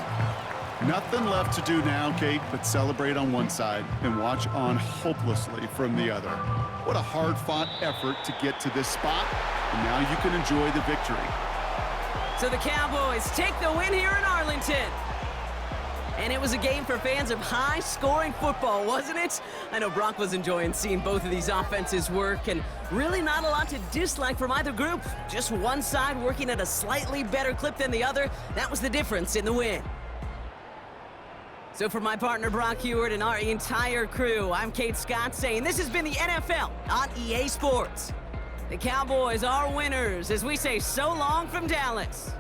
Nothing left to do now, Kate, but celebrate on one side and watch on hopelessly from the other. What a hard-fought effort to get to this spot, and now you can enjoy the victory.
So the Cowboys take the win here in Arlington. And it was a game for fans of high-scoring football, wasn't it? I know Brock was enjoying seeing both of these offenses work, and really not a lot to dislike from either group. Just one side working at a slightly better clip than the other. That was the difference in the win. So for my partner Brock Heward and our entire crew, I'm Kate Scott saying this has been the NFL on EA Sports. The Cowboys are winners as we say so long from Dallas.